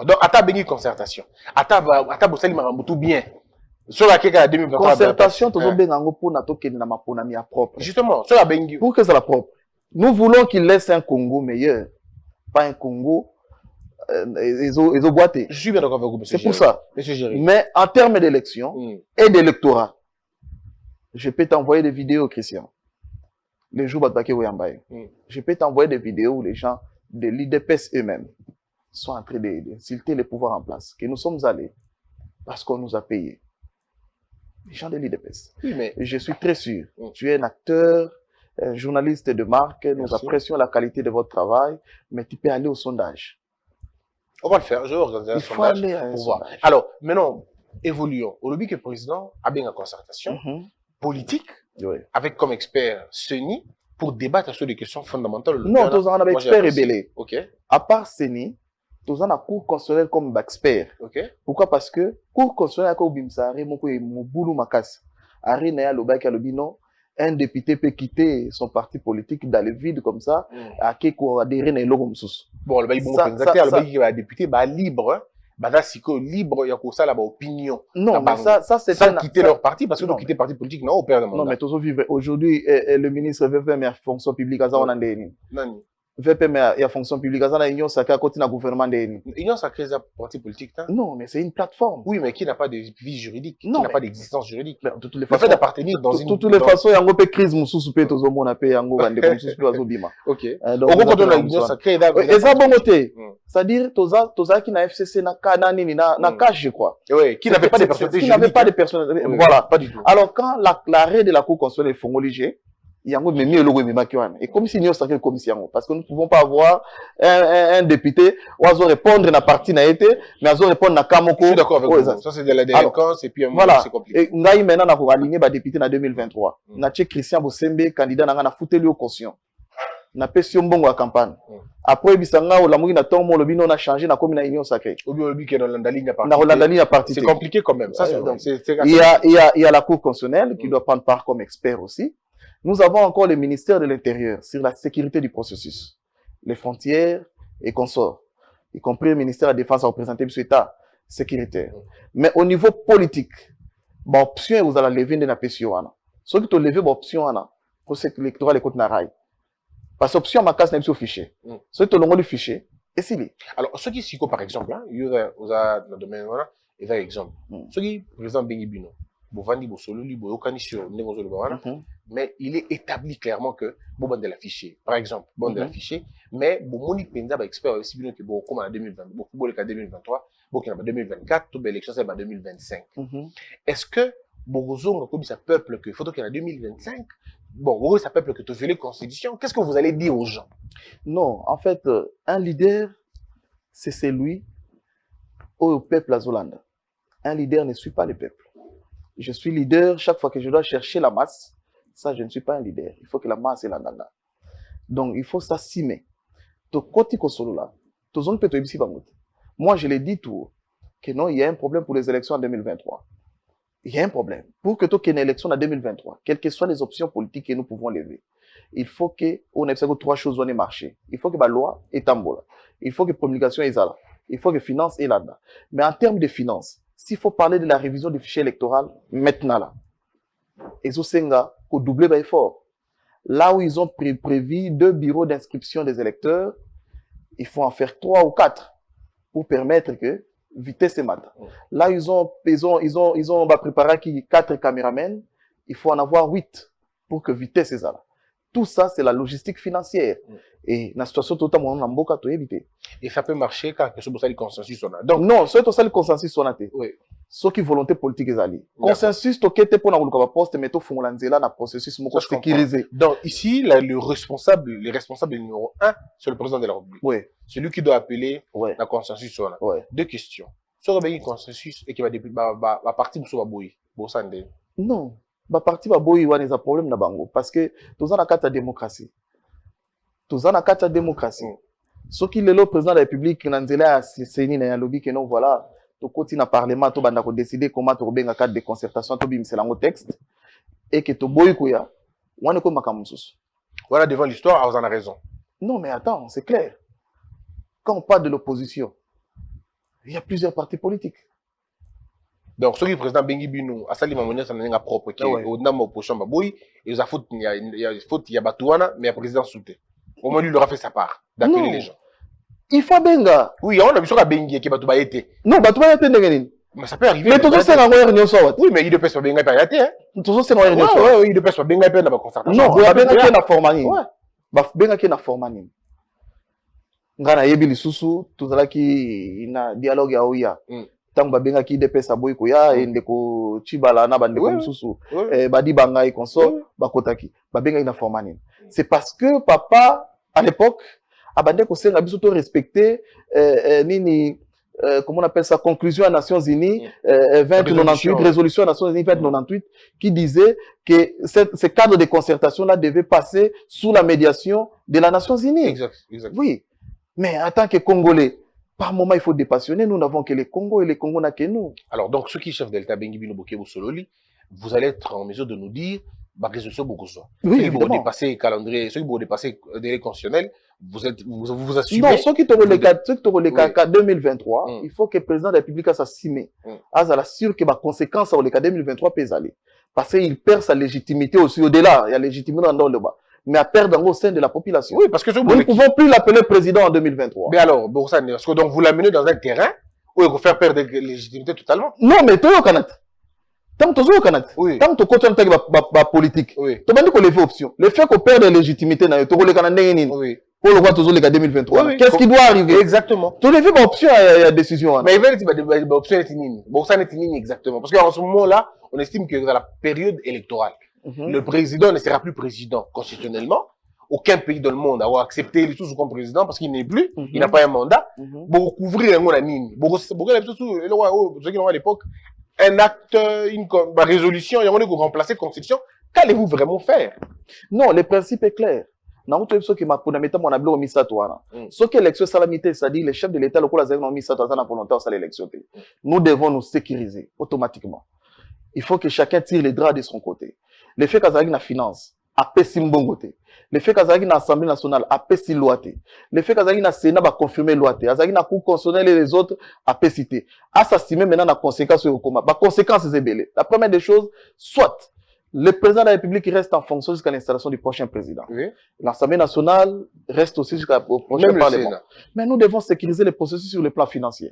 Donc, à ta béni concertation. À ta bossali tout bien. Sur la keka 2023. Concertation, tous les gens pour na toke na maponami à propre. Justement, sur la bengi. Pour que ça la propre. Nous voulons qu'il laisse un Congo meilleur. Pas un Congo ils ont boité. Je suis bien d'accord avec vous, monsieur. C'est pour ça. Monsieur Géry. Mais en termes d'élection et d'électorat, je peux t'envoyer des vidéos, Christian. Les jours Batbake Oyambaye. Je peux t'envoyer des vidéos où les gens de l'IDPS eux-mêmes sont en train d'insulter les pouvoirs en place. Que nous sommes allés parce qu'on nous a payé. Les gens de l'IDPS. Oui, mais je suis très sûr. Tu es un acteur, un journaliste de marque. Nous apprécions la qualité de votre travail, mais tu peux aller au sondage. On va le faire. Je vais organiser un sondage pour voir. Alors, maintenant, évoluons. Au lobby que le président a bien une concertation politique avec comme expert Seni pour débattre sur des questions fondamentales. Non, tous en expert rebellé. Ok. À part Seni, tous en a cours constitutionnel comme expert. Ok. Pourquoi? Parce que cours constitutionnel comme Bimsare, mon boulou makas. Ari naya lobaki alobino. Un député peut quitter son parti politique dans le vide comme ça, à qui quoi adhérer à l'ogomsus. Bon, le bail bon exactement, le bail qui va député bah libre, bah là si que libre il y a quoi ça là bas opinion. Non, mais ça c'est sans quitter leur parti parce que quitter parti politique non au père de mandat. Non, mais toujours vivre aujourd'hui le ministre veut faire mes fonctions publiques à ça on a ndeni. Nani. Veut faire mes fonctions publiques à ça na union sacrée à côté na gouvernement ndeni. Union sacrée c'est un parti politique hein? Non, mais c'est une plateforme. Oui, mais qui n'a pas de vie juridique, non, qui n'a pas d'existence juridique. Mais de toutes les façons, le fait d'appartenir dans une de toutes les façons yango pe crise mususu pe tozo mona pe yango bande comme mususu pe azobima. OK. Donc on donne la union sacrée et ça bon côté. C'est-à-dire toza qui na FCC na kana nini na cash je crois. Oui, qui n'avait pas de personnalité juridique. Qui n'avait pas de personnalité. Voilà, pas du tout. Alors quand l'arrêt de la cour constitutionnelle est fongoligé, yango memi logo memakiwana et comme si nous sacré commission parce que nous ne pouvons pas avoir un député oiseau répondre na parti na été mais oiseau répondre na kamoko. Je suis d'accord avec vous. Ça c'est de la délinquance et puis voilà. C'est compliqué. Et ngai maintenant na ko aligner ba député na 2023 na tche Christian Bosembe candidat na na futeli au caution na pesi mbongo à campagne après bisanga o lamuki na tomo lobi non a changé na comme na union sacrée au lobi que dans la ligne à parti na la ligne à parti c'est compliqué quand même ça c'est il y a la cour constitutionnelle qui doit prendre part comme expert aussi. Nous avons encore le ministère de l'Intérieur sur la sécurité du processus, les frontières et consorts, y compris le ministère de la Défense à représenter le État sécuritaire. Mais au niveau politique, bah option vous allez lever de la PSO. Ce qui te lever option pour cette électoral écoute na rail. Parce que option ma case n'est pas fichier. Ce qui te l'envoie le fichier et c'est lui. Alors ce qui est par exemple, il y a dans le domaine voilà, il y a exemple. Ce qui président Bengi Bino. Bovandi Bosololi, Boyokani sur Negozolo Bawana, mais il est établi clairement que Boban de l'affiché, par exemple, Boban de l'affiché, mais Bomoni Penza va expert aussi bien que Bokom en 2020, Bokom en 2023, Bokom en 2024, toute l'élection c'est en 2025. Est-ce que Bogozong comme ça peuple que faut qu'il en 2025, bon, ça peuple que tu veux les constitutions, qu'est-ce que vous allez dire aux gens? Non, en fait, un leader, c'est celui au peuple à Zolanda. Un leader ne suit pas le peuple. Je suis leader, chaque fois que je dois chercher la masse, ça, je ne suis pas un leader. Il faut que la masse est là. Donc, il faut s'assumer. Moi, je l'ai dit tout, que non, il y a un problème pour les élections en 2023. il y a un problème. Pour que tu aies une élection en 2023, quelles que soient les options politiques que nous pouvons lever, il faut que on ait trois choses dans les marchés. Il faut que la loi est en bola. Il faut que la promulgation est là. Il faut que la finance est là-dedans. Mais en termes de finances, s'il faut parler de la révision du fichier électoral, maintenant là, ils ont doublé l'effort. Là où ils ont prévu 2 bureaux d'inscription des électeurs, il faut en faire 3 ou 4 pour permettre que vitesse et matin. Là, ils ont préparé 4 caméramens, il faut en avoir 8 pour que vitesse est là. Tout ça, c'est la logistique financière. Et la situation totalement en Mboka, tu éviter. Et ça peut marcher quand il y a le consensus. Donc, non, c'est le consensus. Oui. Ce qui volonté politique est allé. Consensus, tu es pour la poste, mais tu fais un processus sécurisé. Donc, ici, les responsables numéro 1, c'est le président de la République. Oui. Celui qui doit appeler oui. la consensus. Oui. 2 questions. Sur le consensus, et qui va partir de ce Baboui. Non. La partie Baboui, il y a des problèmes dans Bango. Parce que tous en a 4 démocratie. Tous en a 4 démocratie. Ce qui est le président de la République, c'est un lobby que nous, voilà. Tu continues à parlement, tu vas décider comment tu vas cadre de concertation, tu vas le texte, et que tu bois kuya, on est comme Makamusus. Voilà, devant l'histoire, vous en avez raison. Non, mais attends, c'est clair. Quand on parle de l'opposition, il y a plusieurs partis politiques. Donc, ce qui est le président Bengi Bino, à Salim Amonia, c'est un propre qui est au nom de l'opposition Baboui, et il y a faute, il y a Batouana, mais il y a président Souté. Au moins, lui, il aura fait sa part, d'appeler les gens. Il faut benga. Oui, on a vu sur la bengi qui est Batouba été. Non, Batouba été n'est mais ça peut arriver. Mais tout ça, c'est un réunion soit. Oui, mais il ne peut pas benga pas été, hein. Tout ça, c'est un réunion soit. Oui, il ne peut pas benga pas dans la concertation. Non, benga qui est na formani. Benga qui est na formani. Ngana yebi lisusu, tout ça qui na dialogue ya oya. Tant benga qui dépêche à boy koya et ndeko chibala na bande comme susu. Badi banga et conso, bakotaki. Benga na formani. C'est parce que papa à l'époque abandé ko senga biso to respecter nini comment on appelle ça conclusion à Nations Unies 2098 résolution à Nations Unies 2098 qui disait que ce cadre de concertation là devait passer sous la médiation de la Nations Unies. Exact. Oui. Mais en tant que Congolais, par moment il faut dépassionner, nous n'avons que les Congos et les Congos n'a que nous. Alors donc ceux qui chef Delta Bengi Bino Bokebo Sololi, vous allez être en mesure de nous dire bah résolution beaucoup ça. Oui, ceux qui vont dépasser le calendrier, ceux qui vont dépasser le délai constitutionnel, vous assumez. Non, ceux qui te relèvent le cas 2023, il faut que le président de la République s'assume. Il sûr que les conséquences sur le cas 2023 peuvent aller. Parce qu'il perd sa légitimité aussi au-delà. Il y a légitimité dans le bas. Mais à perdre au sein de la population. Oui, parce que nous ne pouvons plus l'appeler président en 2023. Mais alors, Boursan, est-ce que donc vous l'amenez dans un terrain où il faut faire perdre la légitimité totalement? Non, mais toi, au Canada. Tant que tu es au Canada, tant que tu continues la politique, tu vas dire qu'on lever option. Le fait qu'on perd la légitimité, tu as le Canada, pour le voir toujours les cas 2023. Qu'est-ce qui doit arriver? Exactement. Tu lever option à la décision. Mais il va dire l'option est nini. Boursan est nini exactement. Parce qu'en ce moment-là, on estime que dans la période électorale, le président ne sera plus président constitutionnellement. Aucun pays dans le monde a accepté les sous comme président parce qu'il n'est plus, il n'a pas un mandat. Pour couvrir un monde à nini. Pour à l'époque, un acte, une résolution, il y a un remplacer la constitution. Qu'allez-vous vraiment faire? Non, le principe est clair. Nous l'élection, c'est-à-dire les chefs de l'État, nous devons nous sécuriser automatiquement. Il faut que chacun tire les draps de son côté. Le fait qu'il y ait une finance, à Pessimbogote. Le fait qu'il y ait une Assemblée nationale, à Pessiloate. Le fait qu'il y ait un Sénat, à confirmer l'Oate. Il y a une Cour constitutionnelle et les autres, à Pessité. À s'assimer maintenant la conséquence sur le coma. La conséquence est belée. La première des choses, soit le président de la République reste en fonction jusqu'à l'installation du prochain président. Oui. L'Assemblée nationale reste aussi jusqu'au prochain Parlement. Mais nous devons sécuriser le processus sur le plan financier.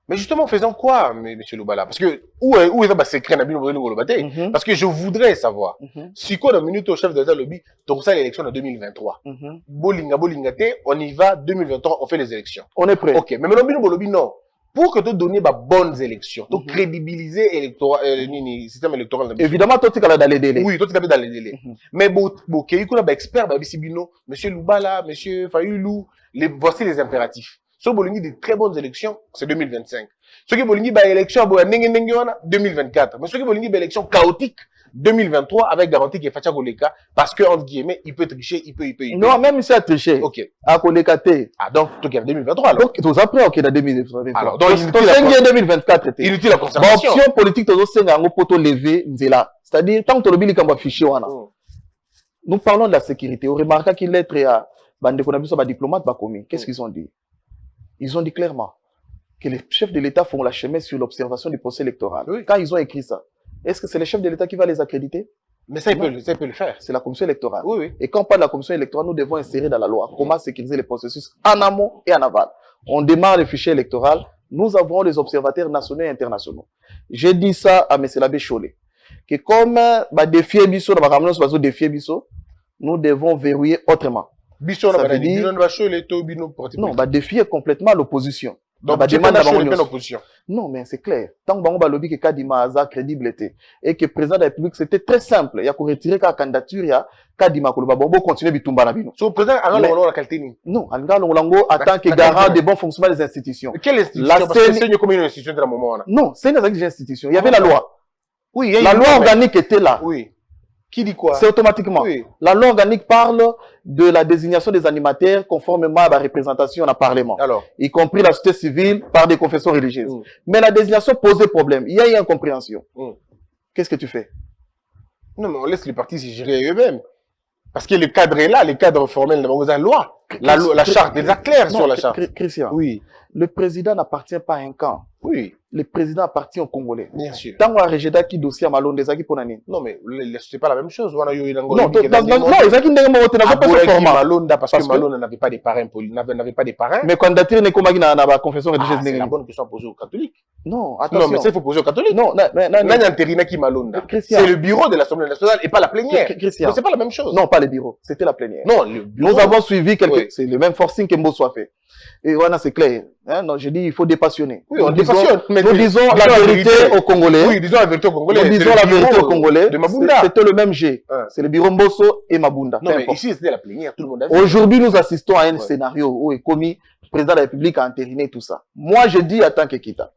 Mais justement, faisons quoi, M. Loubala? Parce que, où est le secret de parce que je voudrais savoir, si quoi, dans minute au chef de l'État lobby, donc ça, l'élection en 2023. Bolinga, on y va, 2023, on fait les élections. On est prêt. Ok. Mais maintenant, lobby, non. Pour que tu donnes de bonnes élections, tu crédibiliser le système électoral. Évidemment, toi, tu es dans les délais. Oui, toi, tu es dans les délais. Mais bon, il y a un expert, M. Loubala, M. Fayoulou, voici les impératifs. Si vous avez de très bonnes élections, c'est 2025. Si vous avez des élections 2024. Mais si vous avez des élections chaotiques, 2023 avec garantie qu'il fait Koleka parce que, entre guillemets, il peut tricher, il peut. Non, même si il a triché. Ok. À Kolekate. Ah, donc, en 2023, alors. Donc, tout après, ok, dans 2023. Alors, donc, il est 2024. Inutile la conservation. Option politique, tout ça, c'est un poto levé, Nzela. C'est-à-dire, tant que tu as un fichier, nous parlons de la sécurité. On remarque qu'il est à diplomate, qu'est-ce qu'ils ont dit? Ils ont dit clairement que les chefs de l'État font la chemin sur l'observation du procès électoral. Oui. Quand ils ont écrit ça, est-ce que c'est les chefs de l'État qui va les accréditer? Mais ça, il peut le faire. C'est la commission électorale. Oui, oui. Et quand on parle de la commission électorale, nous devons insérer dans la loi comment sécuriser les processus en amont et en aval. On démarre le fichier électoral. Nous avons les observateurs nationaux et internationaux. J'ai dit ça à M. Labé Cholé. Que comme défier Bisso, nous devons verrouiller autrement. Bisso, Ça veut dire... Non, défier complètement l'opposition. Donc, tu demande l'opposition. Non, mais c'est clair. Tant que le lobby que Kadima a crédibilité et que le président de la République, c'était très simple. Il y a qu'on retirer la candidature, il y a Kadima Koloba continuer Bitumba Nabino. So, le président a la qualité. Non, Anga Longolango attend que garant des bons fonctionnements des institutions. Quelle institution? Parce que c'est comme une institution de la moment. Non, c'est une institution. Il y avait la loi. Oui, la loi organique était là. Oui. Qui dit quoi? C'est automatiquement. Oui. La loi organique parle de la désignation des animateurs conformément à la représentation dans le Parlement. Alors, y compris la société civile par des confessions religieuses. Mais la désignation posait problème. Il y a eu incompréhension. Qu'est-ce que tu fais? Non, mais on laisse les partis s'y gérer eux-mêmes. Parce que le cadre est là, le cadre formel de la loi. La charte est déjà claire sur la charte. Christian, oui. Le président n'appartient pas à un camp. Oui. Le président appartient aux Congolais. Bien sûr. Tant qu'on a rejeté qui dossier à Malonde, c'est pour l'année. Non, mais c'est pas la même chose. Non, non, ils ont qui n'ont pas Malonde parce que Malonde n'avait pas de parrain, n'avait pas de parrain. Mais candidature n'est comme la confession religieuse. C'est la bonne question à poser aux catholiques. Non, attention. Non, mais ça, il faut poser aux catholiques. Non, c'est le bureau de l'Assemblée nationale et pas la plénière. Christian. C'est pas la même chose. Non, pas le bureau. C'était la plénière. Non, le bureau. Nous avons suivi quelques, c'est le même forcing que Mbo soit fait. Et voilà, c'est clair. Hein? Non, je dis, il faut dépassionner. Oui, on dépassionne. Nous disons la vérité aux Congolais. Oui, disons la vérité aux Congolais. Nous disons la vérité aux Congolais. De Mabunda. C'était le même G. C'est le bureau Mbosso et Mabunda. Non, mais ici, c'était la plénière. Tout le monde a vu. Aujourd'hui, nous assistons à un scénario où est commis, le président de la République a entériné tout ça. Moi, je dis, en tant qu'Ekita.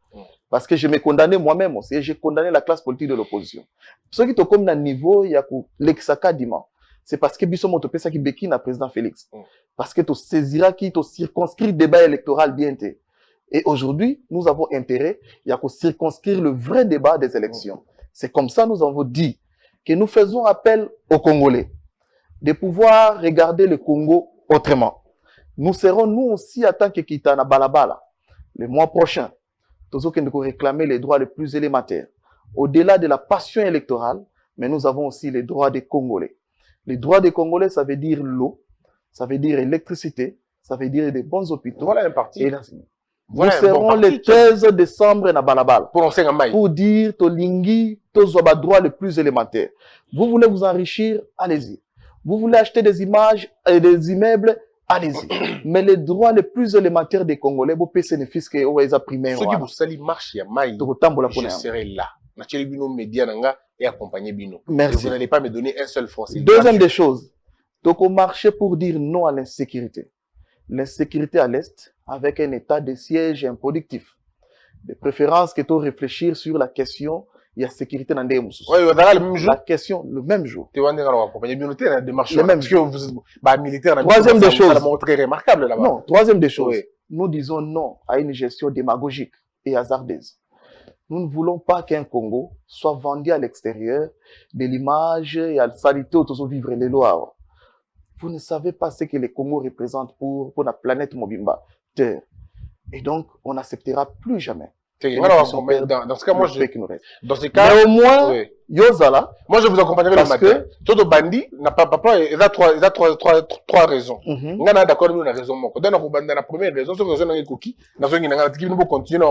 Parce que je me condamnais moi-même aussi. Et j'ai condamné la classe politique de l'opposition. Ceux qui sont comme dans le niveau, il y a l'exaka diman. C'est parce que Bissot Motopesa qui béquine à président Félix. Parce que tu saisiras qui te circonscrit le débat électoral bien. Et aujourd'hui, nous avons intérêt à circonscrire le vrai débat des élections. C'est comme ça nous avons dit que nous faisons appel aux Congolais de pouvoir regarder le Congo autrement. Nous serons nous aussi en tant que Kitana Balabala le mois prochain. Tous ceux qui nous réclamer les droits les plus élémentaires. Au-delà de la passion électorale, mais nous avons aussi les droits des Congolais. Les droits des Congolais, ça veut dire l'eau, ça veut dire l'électricité, ça veut dire des bons hôpitaux. Voilà un parti. Nous serons le 15 décembre na Balabala pour dire Tolingi, tous les droits les plus élémentaires. Vous voulez vous enrichir, allez-y. Vous voulez acheter des images et des immeubles, allez-y. Mais les droits les plus élémentaires des Congolais, vous payez ces fils que vous avez primés. Ceux qui vous salissent marche ya maï. Je serai là. Nathalie Bino média nanga et accompagner Bino. Merci. Vous n'allez pas me donner un seul franc. Deuxième des choses. Donc, on marchait pour dire non à l'insécurité. L'insécurité à l'Est, avec un état de siège improductif. De préférence que tu réfléchir sur la question, il y a sécurité dans des mousses. Oui, le même jour. La question, le même jour. Tu vas accompagner Bino, tu as des marches. Le même jour. Militaire, troisième des choses. Ça très remarquable là-bas. Non, troisième des choses. Oui. Nous disons non à une gestion démagogique et hasardeuse. Nous ne voulons pas qu'un Congo soit vendu à l'extérieur de l'image et à la salité autour de vivre les lois. Vous ne savez pas ce que le Congo représente pour la planète Mobimba, Terre. Et donc, on n'acceptera plus jamais. Dans ce cas, moi, dans ce cas, mais au moins, oui. Yozala. Moi, je vous accompagnerai le matin. Toto Bandi n'a pas, il a trois raisons. On a d'accord avec la raison. Dans la première raison, c'est que raison est cookie. Dans une qui nous continuer,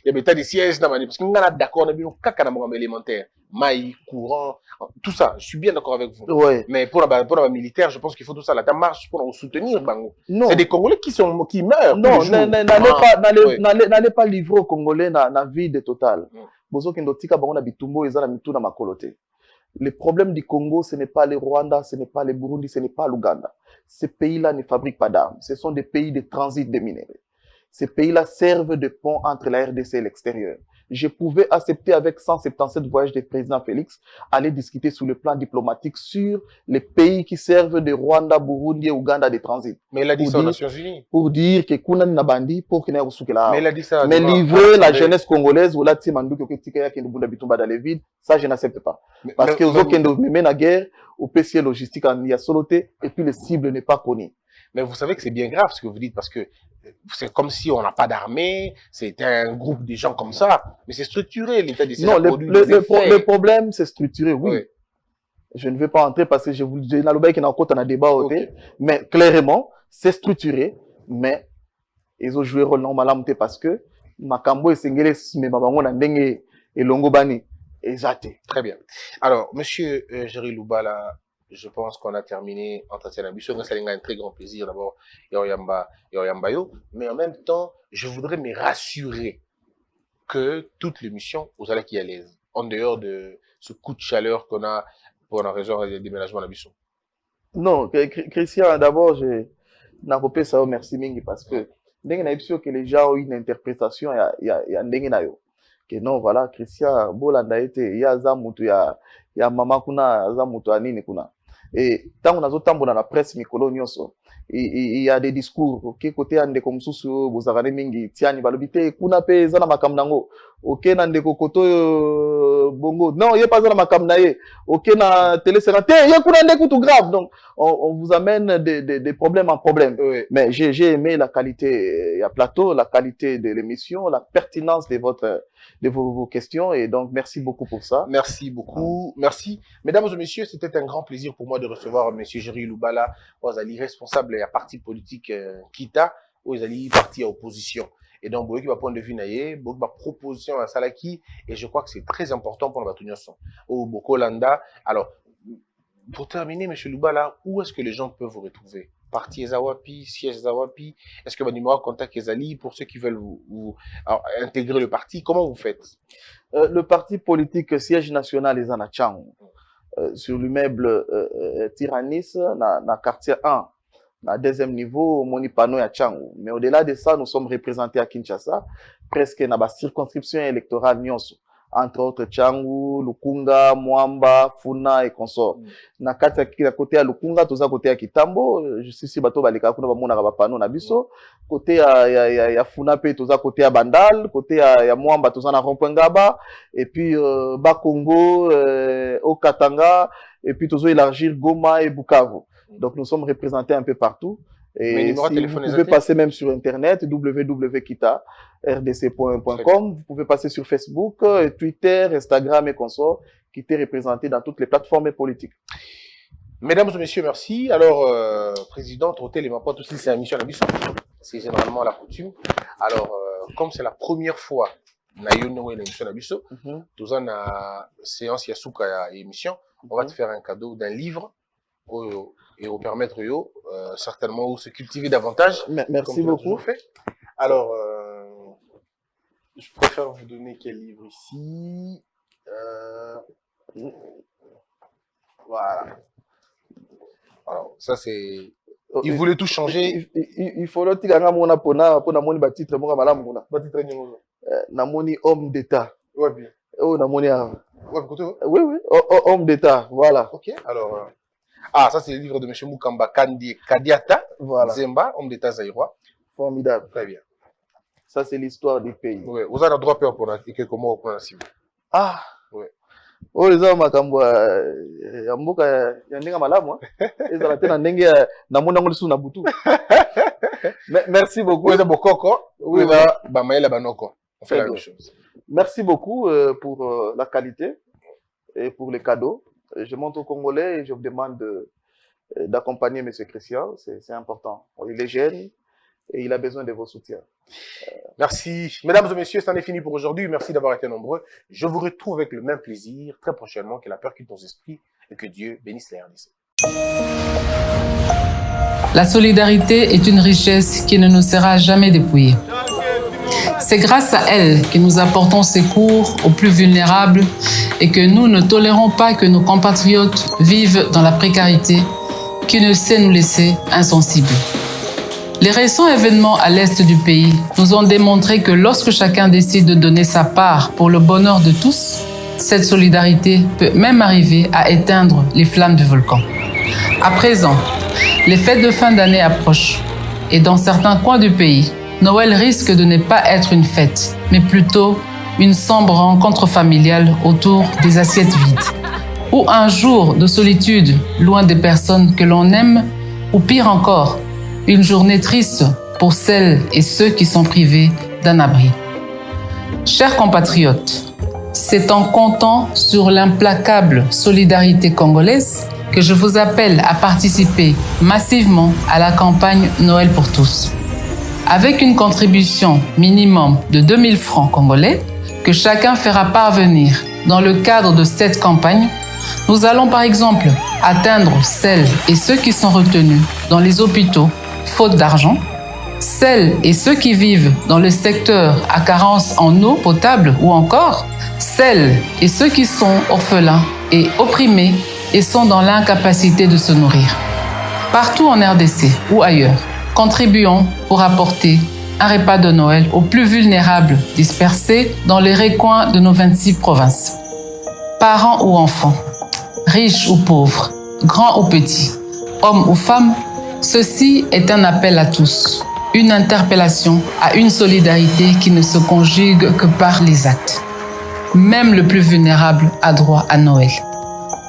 il y a des sièges, parce qu'on a d'accord avec nous, caca élémentaire. Maï, courant, tout ça. Je suis bien d'accord avec vous. Ouais. Mais pour la militaire, je pense qu'il faut tout ça. La marche pour nous soutenir, Bango. C'est des Congolais qui meurent. Non, n'allez pas livrer aux Congolais la vie de Total. Le problème du Congo, ce n'est pas le Rwanda, ce n'est pas le Burundi, ce n'est pas l'Ouganda. Ces pays-là ne fabriquent pas d'armes. Ce sont des pays de transit de minerais. Ces pays-là servent de pont entre la RDC et l'extérieur. je pouvais accepter avec 177 voyages du président Félix, aller discuter sur le plan diplomatique sur les pays qui servent de Rwanda, Burundi et Ouganda de transit. Mais il a dit ça aux Nations Unies. Pour dire que Kuna Nabandi, pour qu'il y ait Mais il a dit ça. mais livrer la jeunesse congolaise, ou la Timandu, dans les vides, ça je n'accepte pas. Parce que aux qui mènent la guerre, au PC logistique, il y a soloté, et puis le cible n'est pas connu. Mais vous savez que c'est bien grave ce que vous dites, parce que c'est comme si on n'a pas d'armée, c'est un groupe de gens comme ça, mais c'est structuré, l'État du Non, le problème, c'est structuré, oui. Je ne vais pas entrer parce que je vous dis, dans le débat, mais clairement, c'est structuré, mais ils ont joué rôle normal parce que Makambo et Sengele, mais Mabango Nandenge et Longobani, exact. Très bien. Alors, monsieur Géry Loubala, je pense qu'on a terminé Entretien d'ambition. Ça a un très grand plaisir d'abord, Yoyambayo, mais en même temps, je voudrais me rassurer que toute l'émission, vous allez qui est à l'aise, en dehors de ce coup de chaleur qu'on a pour la raison du déménagement d'ambition. Non, Christian, d'abord, je n'ai pas ça, merci Mingi, parce que que les gens ont une interprétation, il y a que non, voilà, Christian, Bolanda était, il y a Zamutu, il y a Mama Kuna, Zamutu, Anine Kuna. Et tant qu'on a autant dans la presse, il y a des discours, ok, côté ande comme sous Bozarane Mingi, Tiani, Balobite, Kuna pe Zana Makamnango, ok, nande koto Bongo, non, il n'y a pas Zana Makamnaye, ok, na télésératé, il y a Kuna nde tout grave, donc on vous amène des problèmes en problème. Oui. Mais j'ai aimé la qualité, il y a plateau, la qualité de l'émission, la pertinence de vos questions, et donc merci beaucoup pour ça. Merci beaucoup, merci. Mesdames et messieurs, c'était un grand plaisir pour moi de recevoir monsieur Géry Loubala, Ozali, responsable à parti politique Kita, Ozali, parti à opposition. Et donc, Boyoki va point de vue naïe, Boyoki va proposition à Salaki, et je crois que c'est très important pour la Batunion-Son. Au Bokolanda. Alors, pour terminer, monsieur Loubala, où est-ce que les gens peuvent vous retrouver? Parti Ezawapi, siège Ezawapi, est-ce que votre numéro de contact Ezali pour ceux qui veulent vous intégrer le parti? Comment vous faites? Le parti politique siège national est en Achang, sur l'immeuble Tyrannis, dans quartier 1, à deuxième niveau, Moni Pano et Achang. Mais au-delà de ça, nous sommes représentés à Kinshasa, presque dans la circonscription électorale Nyonso. Entre autres Changu, Lukunga, Mwamba, Funa et consorts. Na côté à Lukunga, tout ça côté à Kitambo, je suis si bateau balika kuna bamona rabapano na biso, côté à Funa pe tout ça côté à Bandal, côté à Mwamba tout ça na Rompengaba, et puis Bakongo, au Katanga, et puis tout ça élargir Goma et Bukavu. Donc nous sommes représentés un peu partout. Et si vous pouvez passer même sur internet, www.kita.rdc.com, vous pouvez passer sur Facebook, Twitter, Instagram et consorts, qui étaient représentés dans toutes les plateformes politiques. Mesdames et messieurs, merci. Alors, président, Trotel et ma pote aussi, c'est un mission à mission. C'est généralement la coutume. Alors, comme c'est la première fois, na yono l'émission à mission, tous en a séance yasuka et émission, on va te faire un cadeau d'un livre. Et vous permettre certainement de se cultiver davantage. Merci beaucoup. Alors, je préfère vous donner quel livre ici. Voilà. Alors, ça c'est. Il voulait tout changer. Il faut le dire à mon apona pour namoni batitre mon malam mona. Batitre nyongo. Namoni homme d'état. Ouais bien. Oh namoni. Ouais côté. Oui oui. Homme d'état. Voilà. OK. Alors. Ah, ça, c'est le livre de M. Mukamba Kadiata, voilà. Zemba, homme d'État zaïrois. Formidable. Très bien. Ça, c'est l'histoire du pays. Oui, vous avez le droit pour quelques mots pour la cible. Ah, oui. Oh, les hommes, merci beaucoup. Oui, on fait la même chose. Merci beaucoup pour la qualité et pour les cadeaux. Je montre aux Congolais et je vous demande d'accompagner M. Christian. C'est important. Il est jeune et il a besoin de vos soutiens. Merci. Mesdames et messieurs, c'en est fini pour aujourd'hui. Merci d'avoir été nombreux. Je vous retrouve avec le même plaisir très prochainement. Que la percute nos esprits et que Dieu bénisse les RDC. La solidarité est une richesse qui ne nous sera jamais dépouillée. C'est grâce à elle que nous apportons secours aux plus vulnérables et que nous ne tolérons pas que nos compatriotes vivent dans la précarité qui ne sait nous laisser insensibles. Les récents événements à l'est du pays nous ont démontré que lorsque chacun décide de donner sa part pour le bonheur de tous, cette solidarité peut même arriver à éteindre les flammes du volcan. À présent, les fêtes de fin d'année approchent et dans certains coins du pays, Noël risque de ne pas être une fête, mais plutôt une sombre rencontre familiale autour des assiettes vides. Ou un jour de solitude loin des personnes que l'on aime, ou pire encore, une journée triste pour celles et ceux qui sont privés d'un abri. Chers compatriotes, c'est en comptant sur l'implacable solidarité congolaise que je vous appelle à participer massivement à la campagne Noël pour tous. Avec une contribution minimum de 2000 francs congolais que chacun fera parvenir dans le cadre de cette campagne, nous allons par exemple atteindre celles et ceux qui sont retenus dans les hôpitaux faute d'argent, celles et ceux qui vivent dans le secteur à carence en eau potable ou encore celles et ceux qui sont orphelins et opprimés et sont dans l'incapacité de se nourrir. Partout en RDC ou ailleurs, contribuons pour apporter un repas de Noël aux plus vulnérables dispersés dans les recoins de nos 26 provinces. Parents ou enfants, riches ou pauvres, grands ou petits, hommes ou femmes, ceci est un appel à tous, une interpellation à une solidarité qui ne se conjugue que par les actes. Même le plus vulnérable a droit à Noël.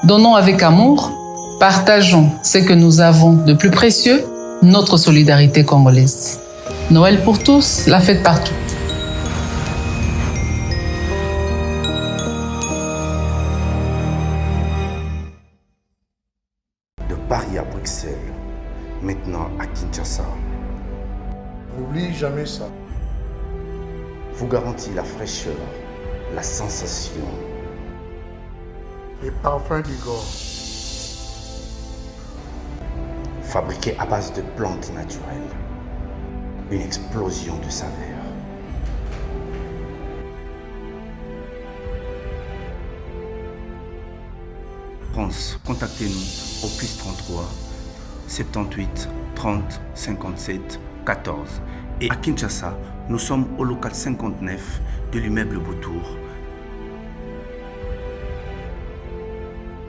Donnons avec amour, partageons ce que nous avons de plus précieux, notre solidarité congolaise. Noël pour tous, la fête partout. De Paris à Bruxelles, maintenant à Kinshasa, N'oublie jamais ça. vous garantit la fraîcheur, la sensation, Les parfums du Gore. fabriqué à base de plantes naturelles, une explosion de saveurs. France, contactez-nous au +33 78 30 57 14. Et à Kinshasa, nous sommes au local 59 de l'immeuble Boutour.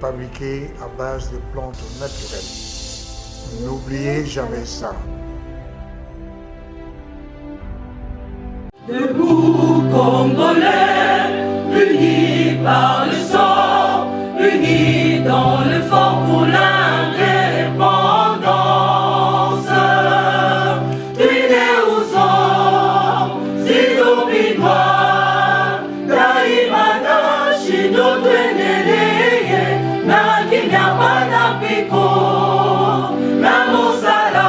Fabriqué à base de plantes naturelles. N'oubliez jamais ça. Debout Congolais, unis par le sang, unis dans l'effort pour l'indépendance. Tuine uzon, sizo binois, daimana shindo tweneleye, na kinyamana piko, na mosala,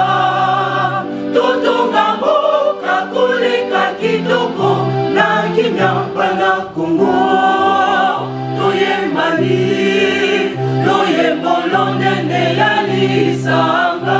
totonga mboka koleka kitoko, na kinyambana Kongo, toyembani, loyembo lonene ya lisanga.